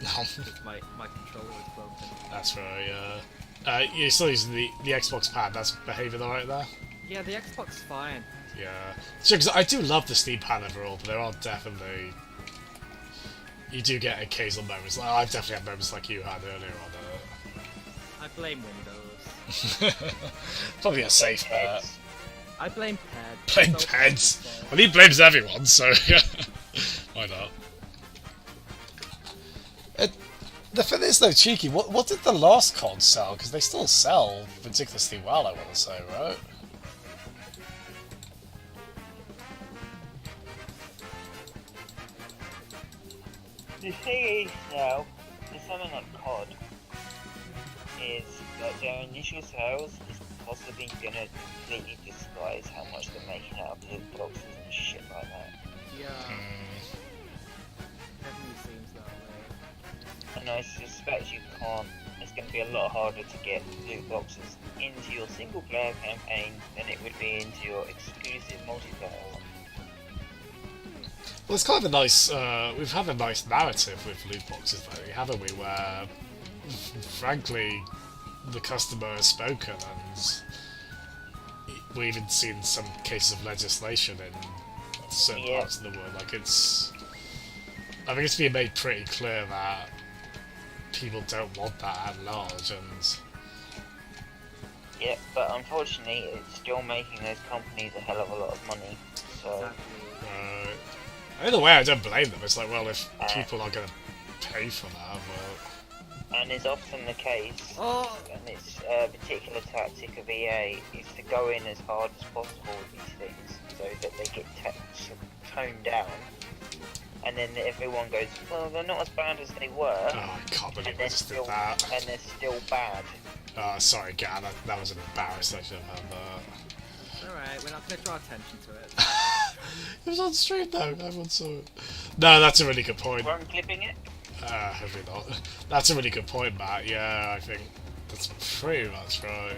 No. Because my controller was broken. That's right, yeah. You're still using the Xbox pad, that's behaving alright there? Yeah, the Xbox fine. Yeah. Sure, because I do love the Steam pad overall, but there are definitely... You do get occasional moments. Like, I've definitely had moments like you had earlier on I blame Windows. Probably a safe bet. Heads. I blame Ped. Blame It's all Peds. Ped's fault. Well, he blames everyone, so yeah. Why not? The thing is, though, cheeky. What did the last COD sell? Because they still sell ridiculously well, I want to say, right? The thing is now, with something like COD, is that their initial sales is possibly gonna completely disguise how much they're making out of loot boxes and shit like that. Yeah, definitely seems that way. And I suspect you can't. It's going to be a lot harder to get loot boxes into your single player campaign than it would be into your exclusive multiplayer one. Well, it's kind of a nice. We've had a nice narrative with loot boxes, though, haven't we? Where, frankly, the customer has spoken, and we've even seen some cases of legislation in certain Yeah. parts of the world. Like it's, I think it's been made pretty clear that people don't want that at large, and Yeah, but unfortunately, it's still making those companies a hell of a lot of money. So, Exactly. either way, I don't blame them. It's like, well, if people are going to pay for that, well, and it's often the case, Oh, and it's a particular tactic of EA, is to go in as hard as possible with these things, so that they get toned down, and then everyone goes, well, they're not as bad as they were, oh, I can't believe and I they're just did still that. and they're still bad. Sorry, Gan, that was an embarrassing. I should have had that. alright, we're not going to draw attention to it. It was on stream though, everyone saw it. No, that's a really good point. Where I'm clipping it. Hopefully not. That's a really good point, Matt. Yeah, I think that's pretty much right.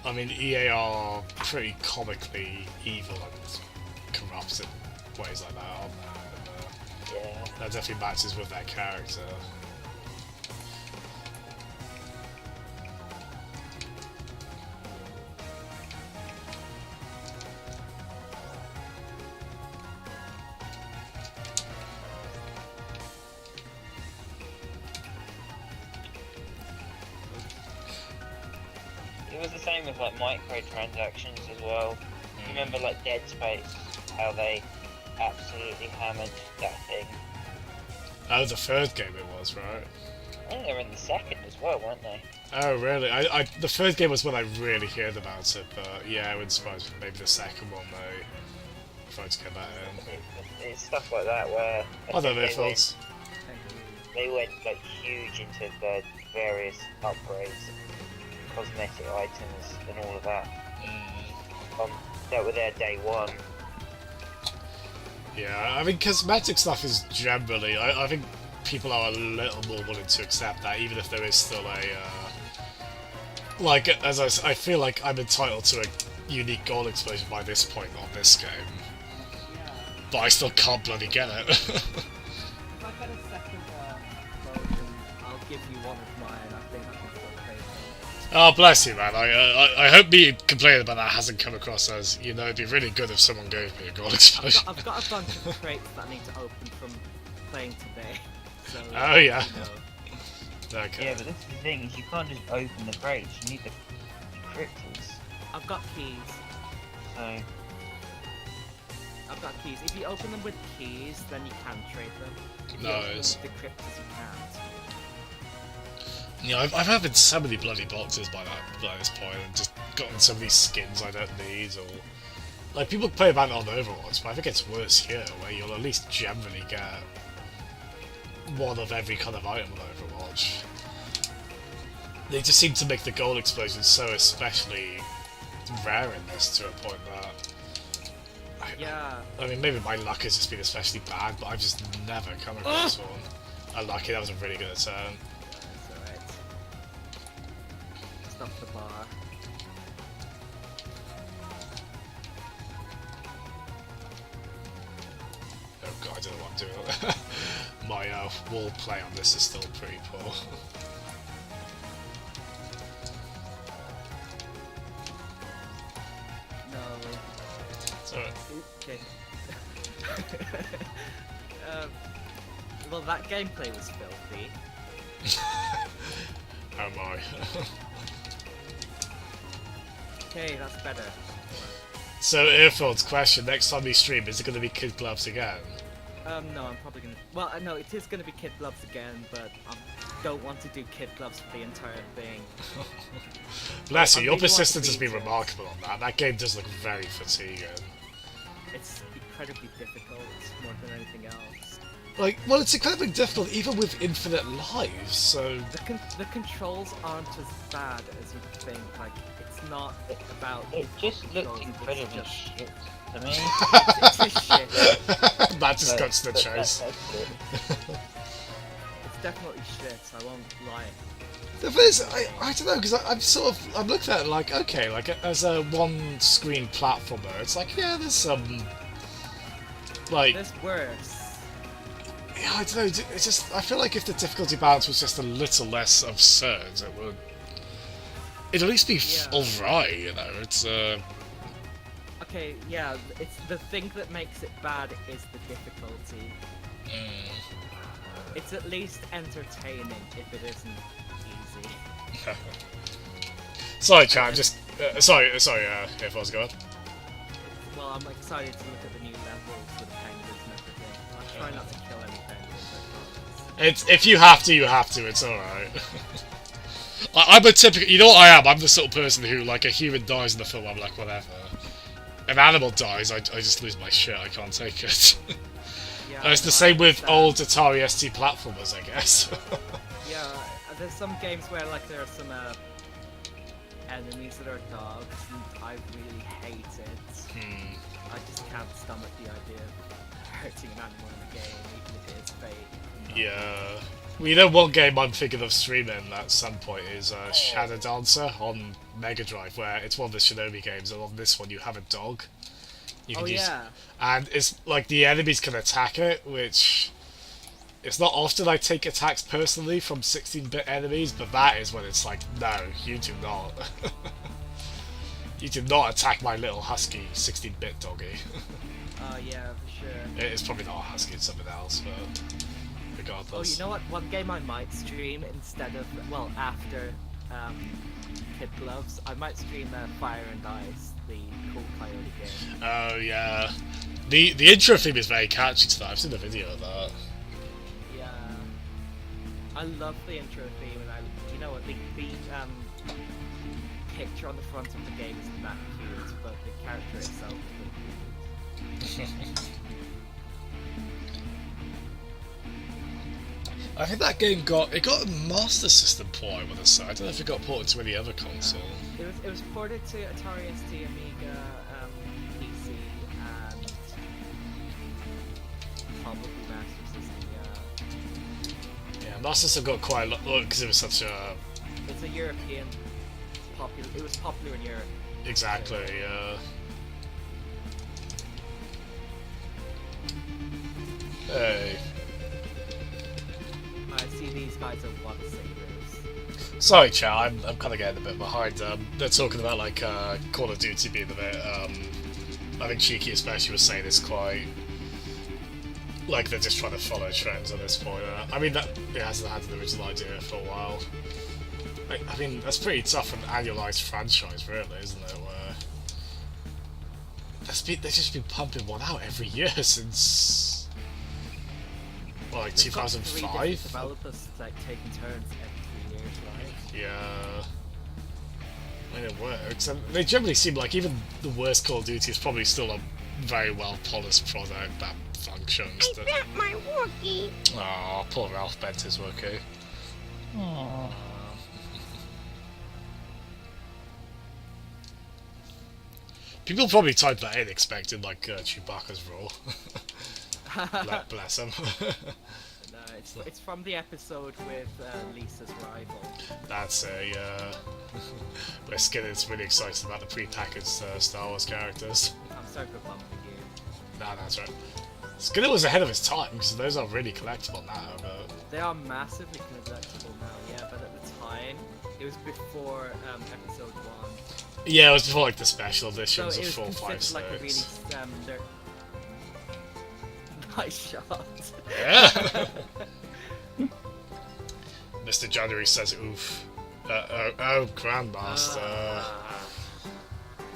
I mean, EA are pretty comically evil and corrupt in ways like that, aren't they? And, Yeah. that definitely matches with their character. It was the same with like microtransactions as well. You remember like Dead Space, how they absolutely hammered that thing. Oh, the third game it was, right? I think they were in the second as well, weren't they? Oh, really? The third game was when I really heard about it, but yeah, I wouldn't suppose maybe the second one they tried to get that in. It's stuff like that where I don't know they if it's... they went like huge into the various upgrades, cosmetic items, and all of that. That were there day one. Yeah, I mean, cosmetic stuff is generally... I think people are a little more willing to accept that, even if there is still a... like, I feel like I'm entitled to a unique gold explosion by this point on this game. But I still can't bloody get it. If I get a second version, I'll give you one of mine. I think I can still pay for it. Oh, bless you, man. I hope me complaining about that hasn't come across as, you know, it'd be really good if someone gave me a gold explosion. I've got a bunch of crates that I need to open from playing today. So, Oh, yeah. you know. Okay. Yeah, but that's the thing, is you can't just open the crates, you need the cryptals. I've got keys. So, I've got keys. If you open them with keys, then you can trade them. If you No, open them it's- with the cryptos, you can't. Yeah, I've opened so many bloody boxes by this point and just gotten some of these skins I don't need, or... Like, people play about it on Overwatch, but I think it's worse here, where you'll at least generally get one of every kind of item on Overwatch. They just seem to make the gold explosions so especially rare in this, to a point that... Yeah. I mean, maybe my luck has just been especially bad, but I've just never come across one. Unlucky, that was a really good turn. That's alright. Stop the bar. Oh god, I don't know what I'm doing. My wall play on this is still pretty poor. No. So, Okay. Well, that gameplay was filthy. oh my. Okay, that's better. So, Earfold's question, next time we stream, is it going to be Kid Gloves again? No, I'm probably gonna. Well, no, it is gonna be Kid Gloves again, but I don't want to do Kid Gloves for the entire thing. Bless you, I your really want to persistence has beat been it. remarkable on that. That game does look very fatiguing. It's incredibly difficult, more than anything else. Like, well, it's incredibly difficult even with infinite lives, so... The controls aren't as bad as you think. Like, it's not about. it just controls, looked it's incredibly just- shit to me. It's just shit. That just But- cuts to the but chase. that's it. It's definitely shit. I won't lie. The thing is, I don't know, because I'm looking at it like, okay, like, as a one-screen platformer, it's like, yeah, there's some... Like, There's worse. yeah, I don't know, it's just, I feel like if the difficulty balance was just a little less absurd, it would... It'd at least be Yeah. alright, you know, it's, Okay, yeah, it's the thing that makes it bad is the difficulty. It's at least entertaining if it isn't easy. Sorry, chat, just... sorry, if I was going. Well, I'm excited to look at the new levels with the penguins and everything. I'll try not to kill any penguins, I promise. If you have to, it's alright. I'm a typical... You know what I am? I'm the sort of person who, like, a human dies in the film, I'm like, whatever. An animal dies, I just lose my shit, I can't take it. Yeah, And it's the no, I same with understand. old Atari ST platformers, I guess. Yeah, there's some games where like there are some enemies that are dogs, and I really hate it. I just can't stomach the idea of hurting an animal in a game, even if it is fake. Yeah. Well, you know, one game I'm thinking of streaming at some point is Shadow Dancer on Mega Drive, where it's one of the Shinobi games, and on this one you have a dog. You Oh can use, yeah. and it's like the enemies can attack it, which it's not often I take attacks personally from 16-bit enemies, but that is when it's like, no, you do not. You do not attack my little husky 16-bit doggy. Yeah, for sure. It's probably not a husky, it's something else, but Oh, regardless. you know what? One game I might stream instead of, well, after Kid Gloves, I might stream Fire and Ice, the Cool Coyote game. Oh yeah, the intro theme is very catchy to that. I've seen a video of that. Yeah. I love the intro theme, and you know what, the picture on the front of the game isn't that cute, but the character itself is really cute. I think that game got a Master System port. I want to say. I don't know if it got ported to any other console. It was ported to Atari ST, Amiga, PC, and probably Master System. Yeah. Yeah, Master System got quite a lot because it was such a It's a European popular. It was popular in Europe. exactly. Hey. I see these guys are one singers. Sorry, chat. I'm kind of getting a bit behind. They're talking about like Call of Duty being a bit. I think Cheeky especially was saying it's quite like they're just trying to follow trends at this point. I mean, that it hasn't had an original idea for a while. I mean, that's pretty tough an annualized franchise, really, isn't it? Where they've just been pumping one out every year since well, like They've got 3 different 2005. developers like taking turns every 3 years, right? Yeah. I mean, it works. And they generally seem like even the worst Call of Duty is probably still a very well polished product that functions. I bent my Wookie. Oh, poor Ralph bent his Wookie. Aww. People probably typed that in expecting like Chewbacca's roar. Bless him. No, it's from the episode with Lisa's rival. That's where Skinner's really excited about the pre-packaged Star Wars characters. I'm sorry for bumping you. Nah, that's right. Skinner was ahead of his time because those are really collectible now. But They are massively collectible now, yeah, but at the time, it was before episode 1. yeah, it was before like the special So editions it of was 4, 5, considered 6. like a really standard... Nice shot. Yeah. Mr. January says oof. Grandmaster.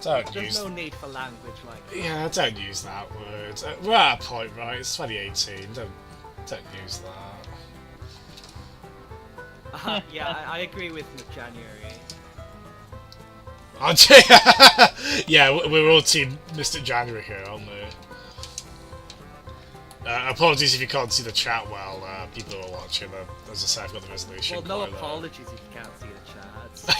Don't There's use. no need for language like that. Yeah, don't use that word. We're at a point, right? It's 2018. Don't use that. Yeah, I agree with January. Yeah, we're all team Mr. January here, aren't we? Apologies if you can't see the chat well. People are watching. As I said, I've got the resolution. Well, no quite low. apologies if you can't see the chat.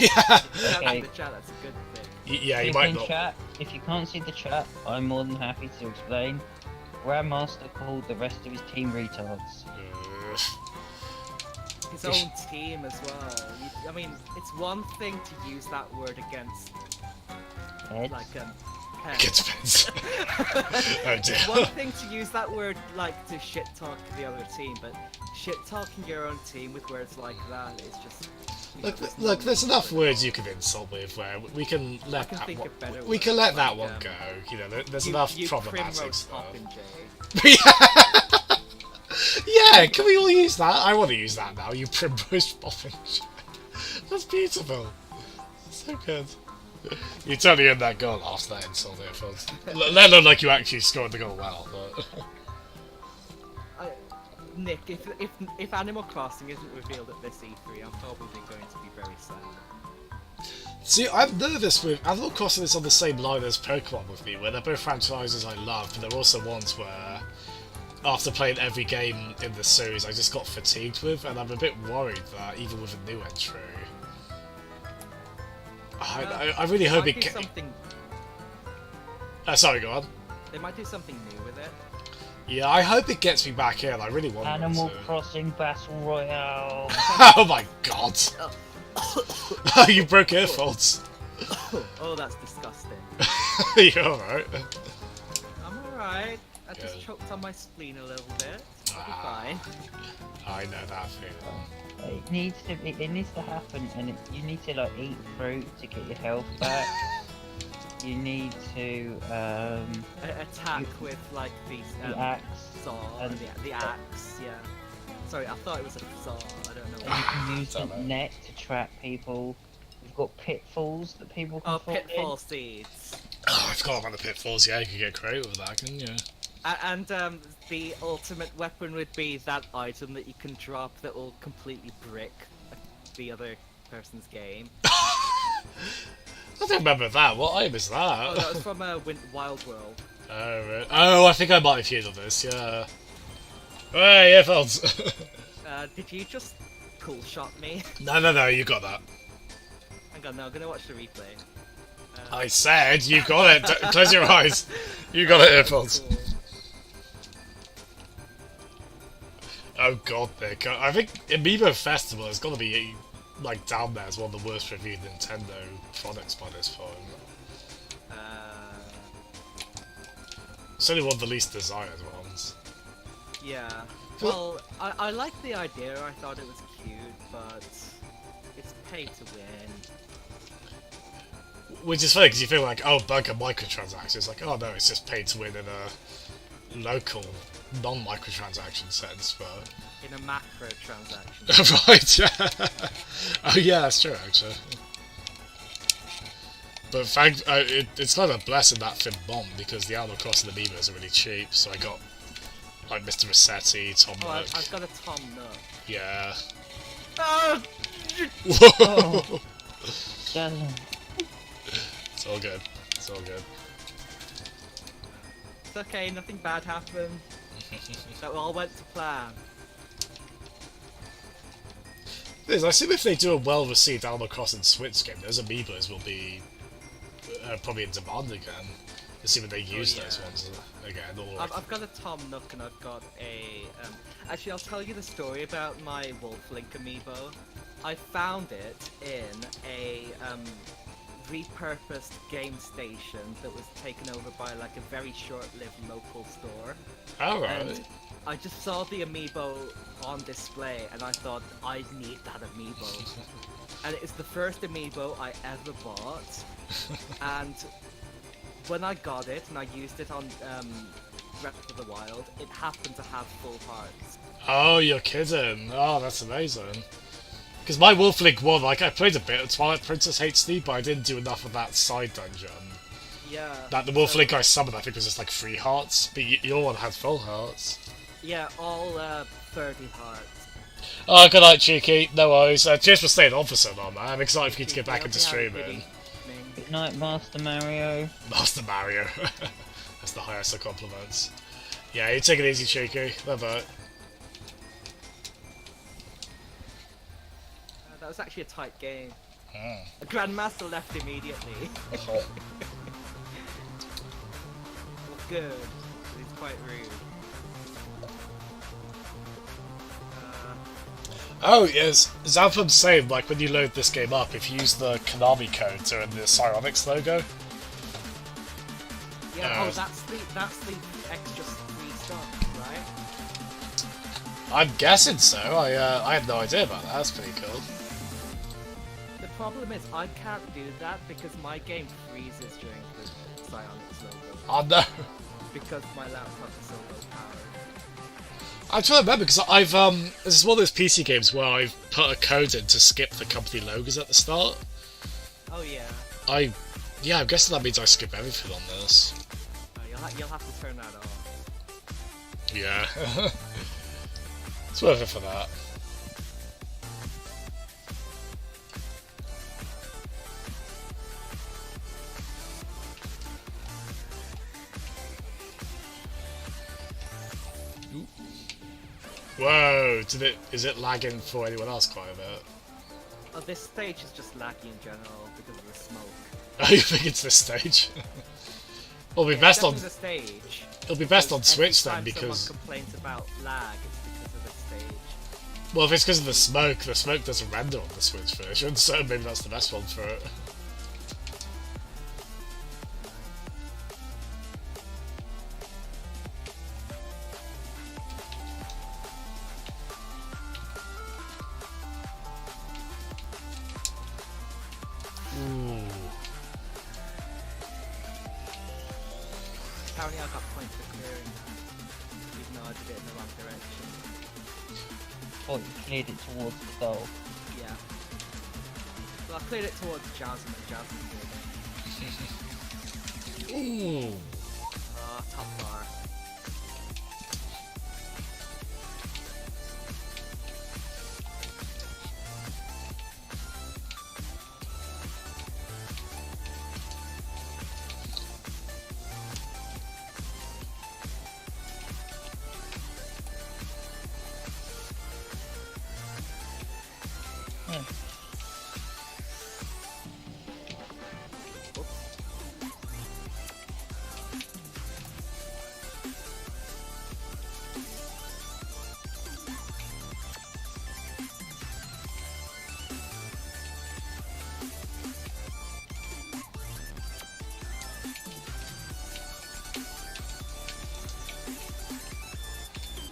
Yeah. If you can't Okay. see the chat, that's a good thing. Yeah, you Click might in not. chat. If you can't see the chat, I'm more than happy to explain. Grandmaster called the rest of his team retards. His own team as well. I mean, it's one thing to use that word against, Heads? like, pets. It depends. Oh dear. It's one thing to use that word, like, to shit talk the other team, but shit talking your own team with words like that is just. Look, there's enough words you can insult with where we can let can that think one. of better We can words, let that like, one go. You know, there's You, enough you problematic Primrose stuff. Popinjay. Yeah, can we all use that? I want to use that now. You primrose popping. That's beautiful. So good. You totally earned that goal after that insult there, folks. Let alone like you actually scored the goal well, but. Nick, if Animal Crossing isn't revealed at this E3, I'm probably going to be very sad. See, I'm nervous with Animal Crossing is on the same line as Pokemon with me, where they're both franchises I love, but they're also ones where, after playing every game in the series, I just got fatigued with, and I'm a bit worried that even with a new entry, I really hope Might it be something Sorry, go on. They might do something new with it. Yeah, I hope it gets me back in. I really want Animal it to. Crossing Battle Royale. Oh my god! You broke earphones. Oh, that's disgusting. You're alright. I'm alright. I just Good. choked on my spleen a little bit. I'll be Ah. fine. I know that feeling. It needs to happen, and you need to like eat fruit to get your health back. You need to Attack with like the the axe. saw and the axe. Yeah. Sorry, I thought it was a saw. I don't know. And you can use the Damn it. net to trap people. We've got pitfalls that people can Oh, fall pitfall seeds. Oh, I forgot about the pitfalls. Yeah, you could get creative with that, couldn't you? And the ultimate weapon would be that item that you can drop that will completely brick the other person's game. I don't remember that. What item is that? Oh, that was from Wild World. Oh, right. Oh, I think I might have used on this. Yeah. Hey, earphones. Did you just cool shot me? No, you got that. Hang on, no, I'm gonna watch the replay. I said you got it. Close your eyes. You got it, earphones. Cool. Oh god, Nick. I think Amiibo Festival is gonna be like down there as one of the worst reviewed Nintendo products by this point. Certainly one of the least desired ones. Yeah. Well, I like the idea. I thought it was cute, but it's pay to win. Which is funny because you feel like, oh, bunker microtransactions. It's like, oh no, it's just pay to win in a local, non-microtransaction sense, but. In a macro transaction. Right, yeah. Oh yeah, that's true actually. But it's kind of a blessing that Thin Bomb because the Animal Crossing amiibos are really cheap, so I got like Mr. Rossetti, Tom Oh, Nook. I've got a Tom Nook. Yeah. Ah! Whoa! Jasmine. It's all good. It's all good. It's okay, nothing bad happened. That all went to plan. I assume if they do a well-received Animal Crossing Switch game, those amiibos will be probably in demand again. Assuming they use those yeah. ones again. Or I've got a Tom Nook and I've got a... Actually, I'll tell you the story about my Wolf Link amiibo. I found it in a repurposed game station that was taken over by like a very short-lived local store. Alright. And I just saw the amiibo on display and I thought, I need that amiibo. And it is the first amiibo I ever bought. And when I got it and I used it on Breath of the Wild, it happened to have full hearts. Oh, you're kidding. Oh, that's amazing. Because my Wolf Link 1, like, I played a bit of Twilight Princess HD, but I didn't do enough of that side dungeon. Yeah. Like, the Wolf so- Link I summoned, I think, was just like 3 hearts, but your one had full hearts. Yeah, all 30 hearts. Oh, good night, Cheeky. No worries. Cheers for staying on for so long, man. I'm excited for you to get back Hope into you have a good streaming. evening. Good night, Master Mario. Master Mario. That's the highest of compliments. Yeah, you take it easy, Cheeky. Bye-bye. That was actually a tight game. Hmm. A Grandmaster left immediately. Well, good. It's quite rude. Oh, yes. Xanthem's saying, like, when you load this game up, if you use the Konami code to in the Psyonix logo. Yeah, that's the extra free stuff, right? I'm guessing so. I had no idea about that. That's pretty cool. The problem is I can't do that because my game freezes during the Psyonix logo. Oh no. Because my laptop is so low powered. I'm trying to remember because I've this is one of those PC games where I've put a code in to skip the company logos at the start. Oh yeah. Yeah, I'm guessing that means I skip everything on this. You'll have to turn that off. Yeah. It's worth it for that. Whoa, is it lagging for anyone else quite a bit? Oh, this stage is just laggy in general because of the smoke. Oh, you think it's this stage? It'll be Yeah, best on. definitely the stage. It'll be best on Because Switch every then, time because someone complains about lag, it's because of the stage. well, if it's because of the smoke doesn't render on the Switch version, so maybe that's the best one for it. Ooh. Apparently I got points for clearing that, even though I did it in the wrong direction. Oh, you cleared it towards the goal. Yeah. Well, I cleared it towards Jasmine and Jasmine did it. Ooh. Oh, top bar.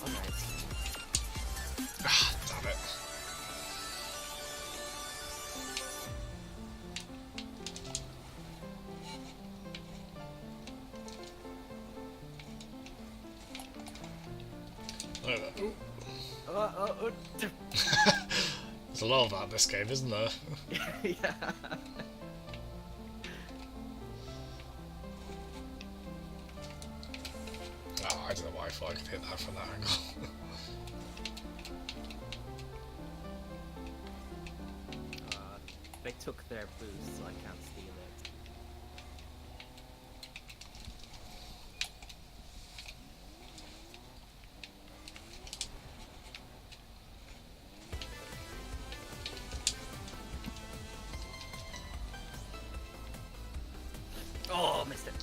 Alright. Ah, damn it. There's a lot of that in this game, isn't there? Yeah. Oh, I don't know why I thought I could hit that from that angle. They took their boost, so I can't steal it. Oh, missed it.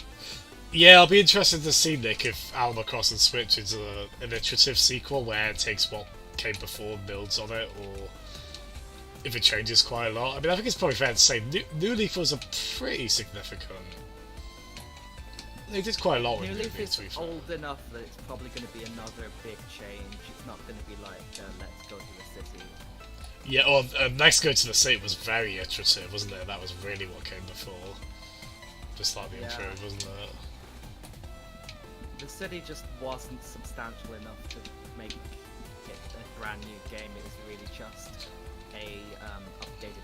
Yeah, I'll be interested to see, Nick, if Animal Crossing Switch is an iterative sequel where it takes what came before and builds on it, or if it changes quite a lot. I mean, I think it's probably fair to say New Leaf was a pretty significant. They did quite a lot with New New Leaf Leaf, is to be fair. old enough that it's probably going to be another big change. It's not going to be like Let's Go to the City. Yeah, or Next Go to the City was very iterative, wasn't it? That was really what came before. Just like the Yeah. intro, wasn't it? The city just wasn't substantial enough to make it a brand new game. It was really just a updated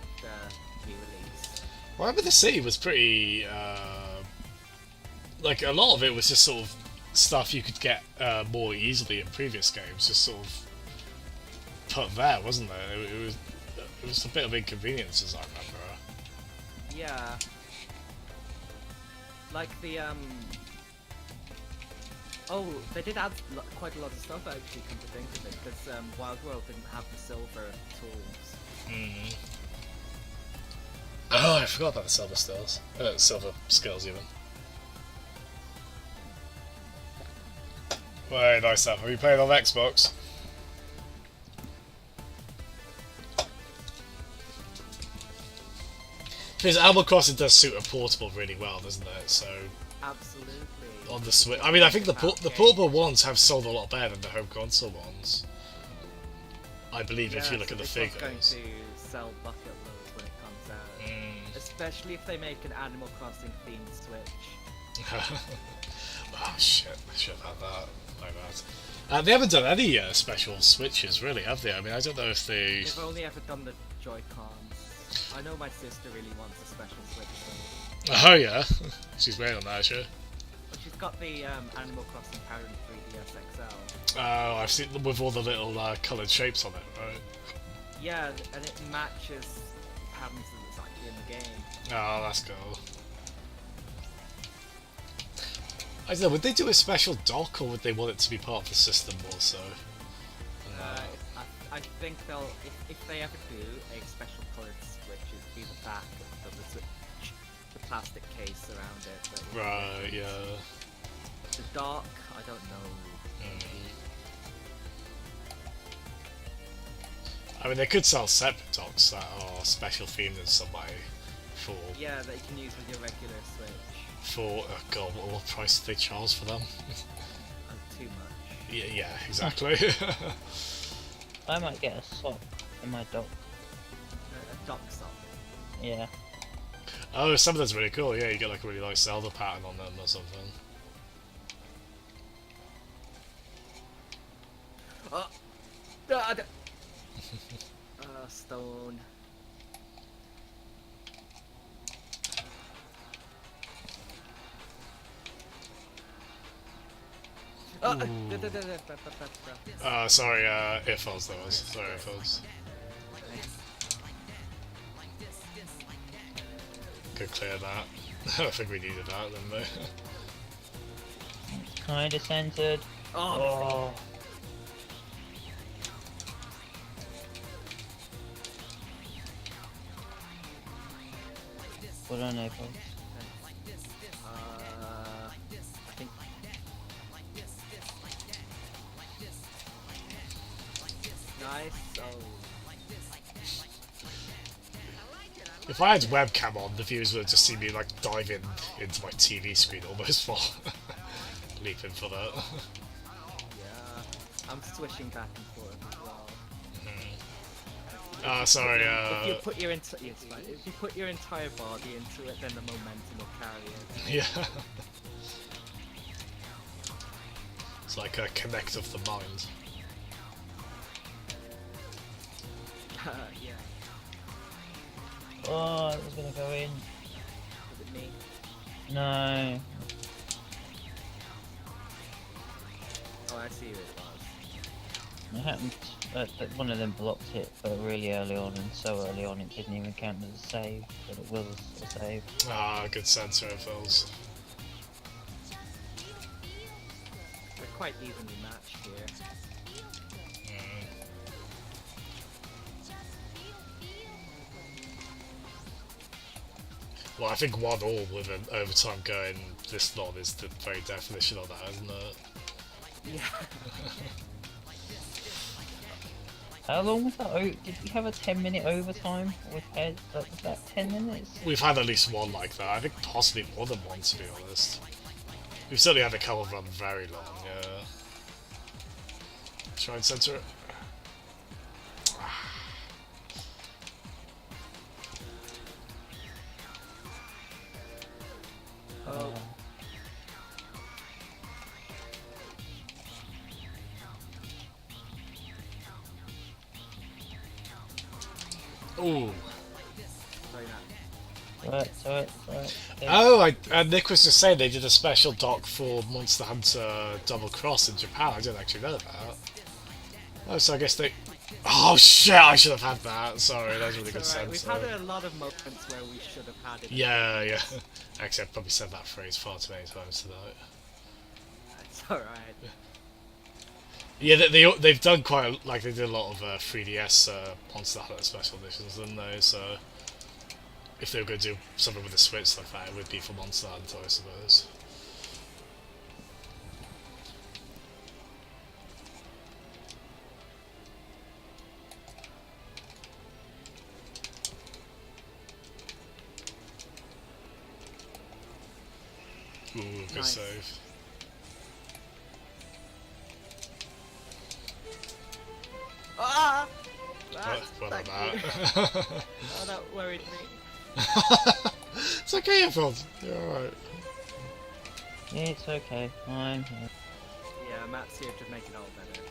re-release. Well, I remember the city was pretty. Like, a lot of it was just sort of stuff you could get more easily in previous games, just sort of put there, wasn't there? It was a bit of inconvenience, as I remember. Yeah. Like the Oh, they did add quite a lot of stuff actually, come to think of it, because Wild World didn't have the silver tools. Oh, I forgot about the silver skills. Silver skills, even. Very nice stuff. Have you played on Xbox? Because Animal Crossing does suit a portable really well, doesn't it? So Absolutely. on the Switch, I mean, I think the portable ones have sold a lot better than the home console ones. I believe if you look so at the this one's going figures. to sell bucket loads when it comes out. Especially if they make an Animal Crossing themed Switch. Oh shit! I should have had that. My bad. They haven't done any special Switches, really, have they? I mean, I don't know if they. They've only ever done the Joy-Cons. I know my sister really wants a special Switch though. Oh yeah, she's waiting on that, sure. But she's got the Animal Crossing Power 3DS XL. Oh, I've seen them with all the little coloured shapes on it, right? Yeah, and it matches the patterns that's actually in the game. Oh, that's cool. I don't know, would they do a special dock, or would they want it to be part of the system more so? I think they'll, if they ever do a special coloured Switch, it'd be the back of the Switch, the plastic case around it. That would- Right, yeah. dock. I don't know. I mean, they could sell separate docks that are special themed in some way for Yeah, that you can use with your regular Switch. oh god, what price did they charge for them? Too much. Yeah, exactly. I might get a sock in my dock. A dock sock. Yeah. Oh, some of them's really cool. Yeah, you get like a really nice Zelda pattern on them or something. Oh! God! Stone. Oh! Sorry, earphones that was. Sorry, earphones. Could clear that. I don't think we needed that then though. Kinda centered. Oh! What on April? I think. Nice. Oh. If I had webcam on, the viewers would just see me like diving into my TV screen almost while leaping for that. Yeah. I'm switching back and forth as well. Sorry, If you put your if you put your entire body into it, then the momentum will carry it. yeah. It's like a connect of the mind. Yeah. Oh, it was gonna go in. Was it me? No. Oh, I see who it was. It happened that one of them blocked it, but really early on, and so early on it didn't even count as a save, but it was a save. Ah, good sensor fills. They're quite evenly matched here. Well, I think 1-1 with an overtime going this long is the very definition of that, isn't it? Yeah. How long was that? Did we have a 10-minute overtime with head? Was that 10 minutes? We've had at least one like that. I think possibly more than one, to be honest. We've certainly had a couple run very long, yeah. Try and censor it. Oh. Ooh. Very Right. Oh, Nick was just saying they did a special doc for Monster Hunter Double Cross in Japan. I didn't actually know that. Oh, so I guess they... Oh shit, I should have had that. Sorry, that was really good It's alright. sense. We've had a lot of moments where we should have had it. Yeah, yeah. Actually, I've probably said that phrase far too many times tonight. It's alright. Yeah, they've done quite a, like they did a lot of 3DS Monster Hunter special editions, didn't they? So if they were going to do something with the Switch like that, it would be for Monster Hunter, I suppose. Ooh, good Nice. save. Ah! Well Thank done, you. that. Oh, that worried me. It's okay, everyone. You're alright. Yeah, it's okay. I'm here. Yeah, Matt's here to make it all better.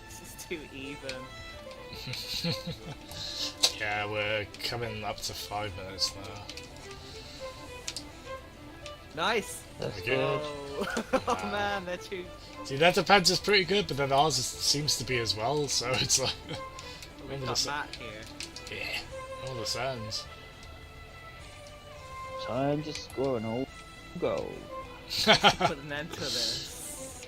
This is too even. Yeah, we're coming up to 5 minutes now. Nice! That's Okay. good. Oh, oh man, they're too... See, their defense is pretty good, but then ours seems to be as well, so it's like... We've All got the Matt here. yeah, all the sounds. Time to score an old goal. Put an end to this.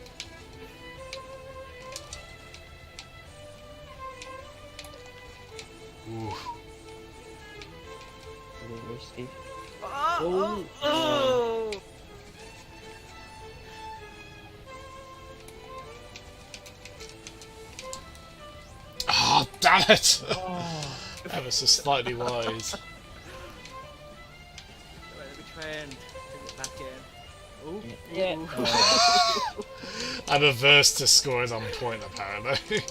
Ooh. A little risky. Oh! Oh! Oh, damn it! Oh, Ever so slightly wide. Right, let me try and take it back in. Ooh. yeah. Ooh. I'm averse to scoring on point, apparently.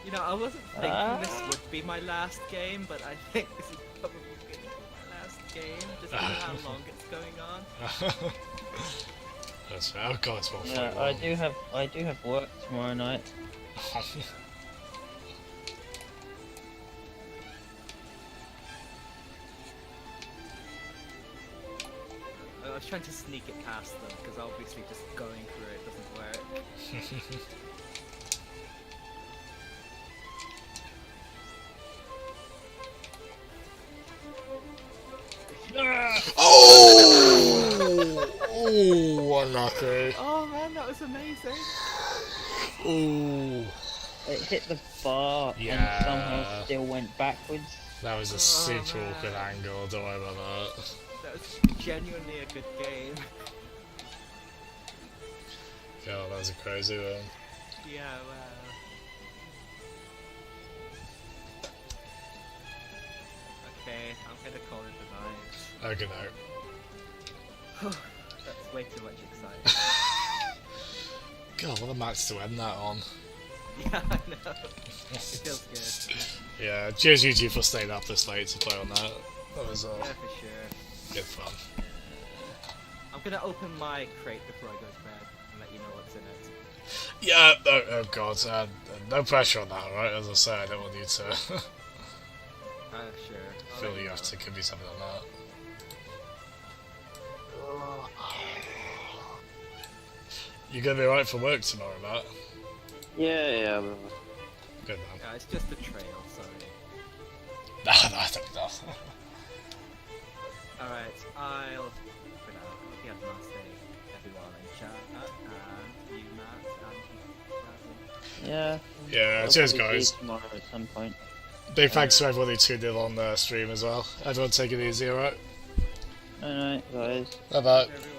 You know, I wasn't thinking this would be my last game, but I think this is probably going to be my last game, just because of how long it's going on. That's fair. Oh god, it's 1-5. Yeah, I do have work tomorrow night. I was trying to sneak it past them, because obviously just going through it doesn't work. Oh! Oh, unlucky. Oh man, that was amazing! Ooh. It hit the bar Yeah. and somehow still went backwards. That was a super awkward angle, don't worry about that. That was genuinely a good game. God, that was a crazy one. Yeah, wow. Okay, I'm gonna call it a night. Okay, no. That's way too much excitement. God, what a match to end that on. Yeah, I know. It feels good. Yeah, cheers you two for staying up this late to play on that. That was Yeah, for sure. good fun. I'm gonna open my crate before I go to bed and let you know what's in it. Yeah, oh god, no pressure on that, alright? As I say, I don't want you to Sure. I'll feel let you know. have to give me something on that. You gonna be alright for work tomorrow, Matt? Yeah. Good man. Yeah, it's just a trail, sorry. No, I don't know. Alright, I'll... For now, hope you have a nice day, everyone in chat, and you, Matt, and Yeah. Yeah, I'll cheers probably guys. see you tomorrow at some point. Big thanks to everybody who tuned in on the stream as well. Everyone take it easy, alright? Alright, guys. Bye bye. everyone.